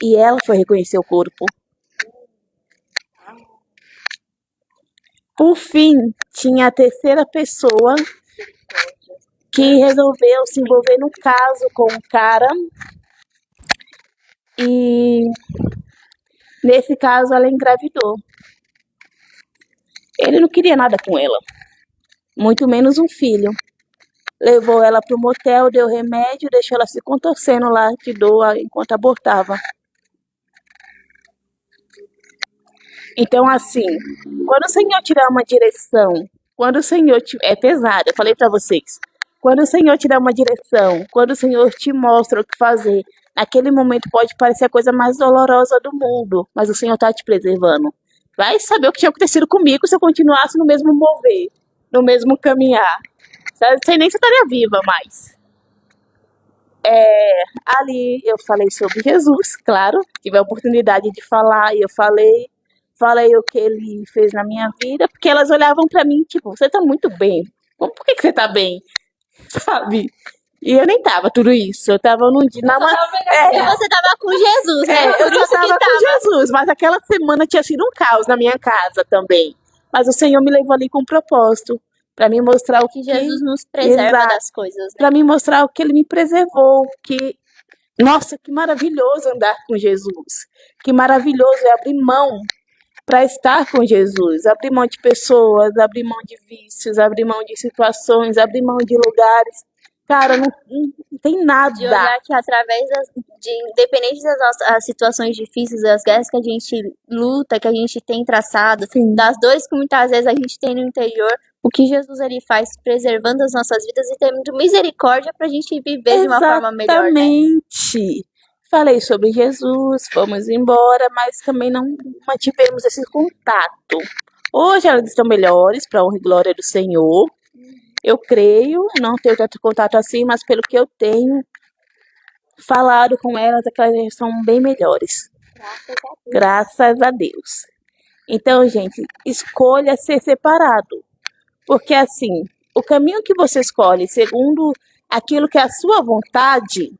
E ela foi reconhecer o corpo. Por fim, tinha a terceira pessoa que resolveu se envolver num caso com um cara. E nesse caso ela engravidou. Ele não queria nada com ela, muito menos um filho. Levou ela pro motel, deu remédio, deixou ela se contorcendo lá de dor enquanto abortava. Então, assim, quando o Senhor te dá uma direção, quando o Senhor te... É pesado, eu falei pra vocês. Quando o Senhor te dá uma direção, quando o Senhor te mostra o que fazer, naquele momento pode parecer a coisa mais dolorosa do mundo, mas o Senhor tá te preservando. Vai saber o que tinha acontecido comigo se eu continuasse no mesmo mover, no mesmo caminhar. Não sei nem se eu estaria viva mais. Ali eu falei sobre Jesus, claro, tive a oportunidade de falar e eu falei o que ele fez na minha vida, porque elas olhavam pra mim, tipo, você tá muito bem. Por que você tá bem? Sabe? E eu nem tava tudo isso. Eu tava num dia. E você tava com Jesus, né? Eu Por já isso que tava com Jesus, mas aquela semana tinha sido um caos na minha casa também. Mas o Senhor me levou ali com um propósito, pra me mostrar o Que Jesus nos preserva Exato. das coisas, né? Pra me mostrar o que ele me preservou, que nossa, que maravilhoso andar com Jesus. Que maravilhoso é abrir mão para estar com Jesus, abrir mão de pessoas, abrir mão de vícios, abrir mão de situações, abrir mão de lugares. Cara, não tem nada. De olhar que através independente das nossas situações difíceis, das guerras que a gente luta, que a gente tem traçado, Sim. das dores que muitas vezes a gente tem no interior, o que Jesus ele faz preservando as nossas vidas e tendo misericórdia pra gente viver de uma forma melhor, né? Exatamente. Falei sobre Jesus, fomos embora, mas também não mantivemos esse contato. Hoje elas estão melhores, para honra e glória do Senhor. Eu creio, não tenho tanto contato assim, mas pelo que eu tenho falado com elas, é que elas são bem melhores. Graças a Deus. Então, gente, escolha ser separado. Porque assim, o caminho que você escolhe segundo aquilo que é a sua vontade,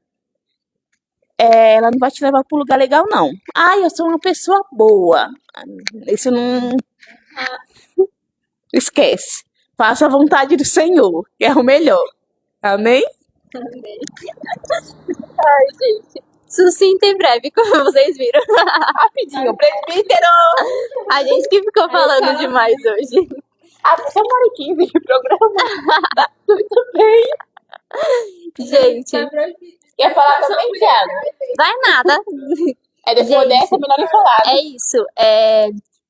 ela não vai te levar para um lugar legal, não. Ah, eu sou uma pessoa boa. Isso não... Esquece. Faça a vontade do Senhor, que é o melhor. Amém? Ai, gente. Sucinta e breve, como vocês viram. Rapidinho, presbítero! A gente que ficou falando demais hoje. São 15 de programa. Tá tudo bem. Gente, Quer falar também, Thiago? vai nada. Depois Gente, dessa, é melhor nem falar. É isso.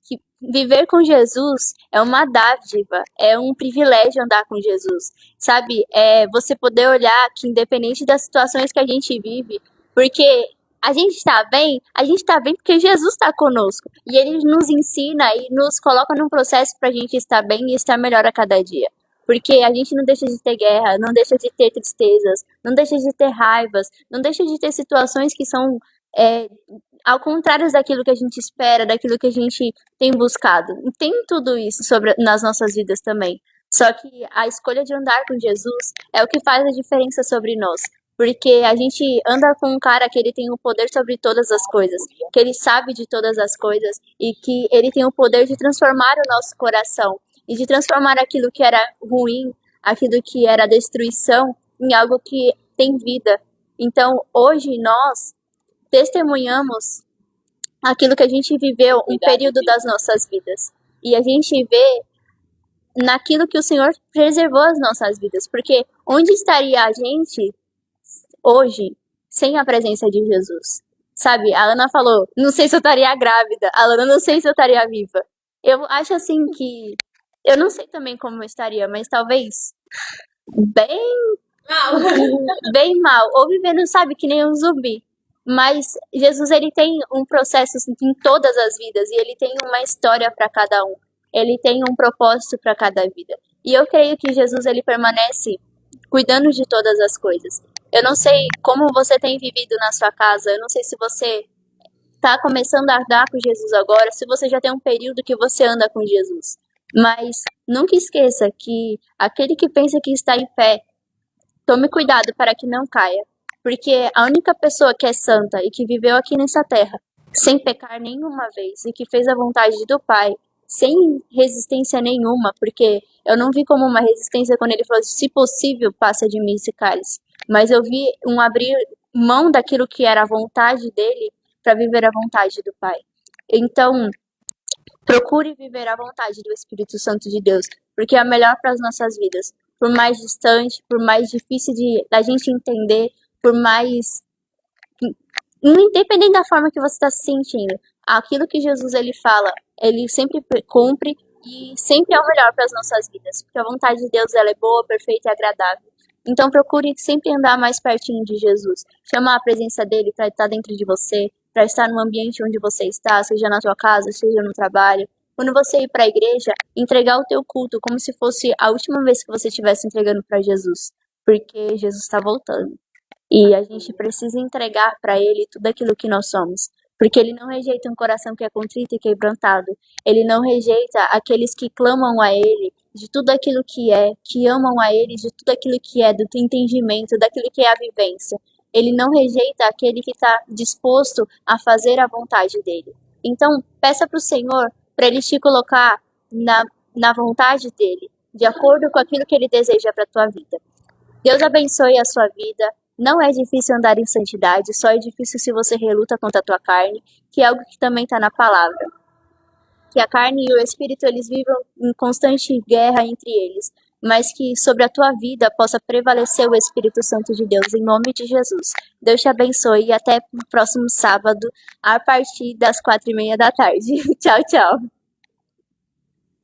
Que viver com Jesus é uma dádiva, é um privilégio andar com Jesus. Sabe? Você poder olhar que independente das situações que a gente vive, porque a gente tá bem porque Jesus está conosco. E ele nos ensina e nos coloca num processo pra gente estar bem e estar melhor a cada dia. Porque a gente não deixa de ter guerra, não deixa de ter tristezas, não deixa de ter raivas, não deixa de ter situações que são ao contrário daquilo que a gente espera, daquilo que a gente tem buscado. E tem tudo isso nas nossas vidas também. Só que a escolha de andar com Jesus é o que faz a diferença sobre nós. Porque a gente anda com um cara que ele tem o poder sobre todas as coisas, que ele sabe de todas as coisas e que ele tem o poder de transformar o nosso coração e de transformar aquilo que era ruim, aquilo que era destruição, em algo que tem vida. Então, hoje nós testemunhamos aquilo que a gente viveu um período das nossas vidas. E a gente vê naquilo que o Senhor preservou as nossas vidas. Porque onde estaria a gente hoje sem a presença de Jesus? Sabe, a Ana falou, não sei se eu estaria grávida. A Lana, não sei se eu estaria viva. Eu acho assim que... Eu não sei também como eu estaria, mas talvez bem mal. Ou vivendo, sabe, que nem um zumbi. Mas Jesus, ele tem um processo assim, em todas as vidas. E ele tem uma história para cada um. Ele tem um propósito para cada vida. E eu creio que Jesus, ele permanece cuidando de todas as coisas. Eu não sei como você tem vivido na sua casa, eu não sei se você está começando a andar com Jesus agora, se você já tem um período que você anda com Jesus. Mas nunca esqueça que aquele que pensa que está em pé, tome cuidado para que não caia. Porque a única pessoa que é santa e que viveu aqui nessa terra sem pecar nenhuma vez e que fez a vontade do Pai, sem resistência nenhuma, porque eu não vi como uma resistência quando ele falou, se possível, passa de mim esse cálice. Mas eu vi um abrir mão daquilo que era a vontade dele para viver a vontade do Pai. Então, procure viver a vontade do Espírito Santo de Deus, porque é a melhor para as nossas vidas. Por mais distante, por mais difícil da gente entender, por mais... Independente da forma que você está se sentindo, aquilo que Jesus ele fala, ele sempre cumpre e sempre é o melhor para as nossas vidas, porque a vontade de Deus ela é boa, perfeita e agradável. Então procure sempre andar mais pertinho de Jesus, chamar a presença dele para estar dentro de você, para estar no ambiente onde você está, seja na sua casa, seja no trabalho. Quando você ir para a igreja, entregar o teu culto como se fosse a última vez que você estivesse entregando para Jesus, porque Jesus está voltando. E a gente precisa entregar para ele tudo aquilo que nós somos, porque ele não rejeita um coração que é contrito e quebrantado. Ele não rejeita aqueles que clamam a ele de tudo aquilo que é, que amam a ele de tudo aquilo que é, do entendimento, daquilo que é a vivência. Ele não rejeita aquele que está disposto a fazer a vontade dele. Então, peça para o Senhor para ele te colocar na vontade dele, de acordo com aquilo que ele deseja para a tua vida. Deus abençoe a sua vida. Não é difícil andar em santidade, só é difícil se você reluta contra a tua carne, que é algo que também está na palavra. Que a carne e o espírito, eles vivam em constante guerra entre eles, mas que sobre a tua vida possa prevalecer o Espírito Santo de Deus, em nome de Jesus. Deus te abençoe e até o próximo sábado, a partir das 4:30 da tarde. Tchau, tchau.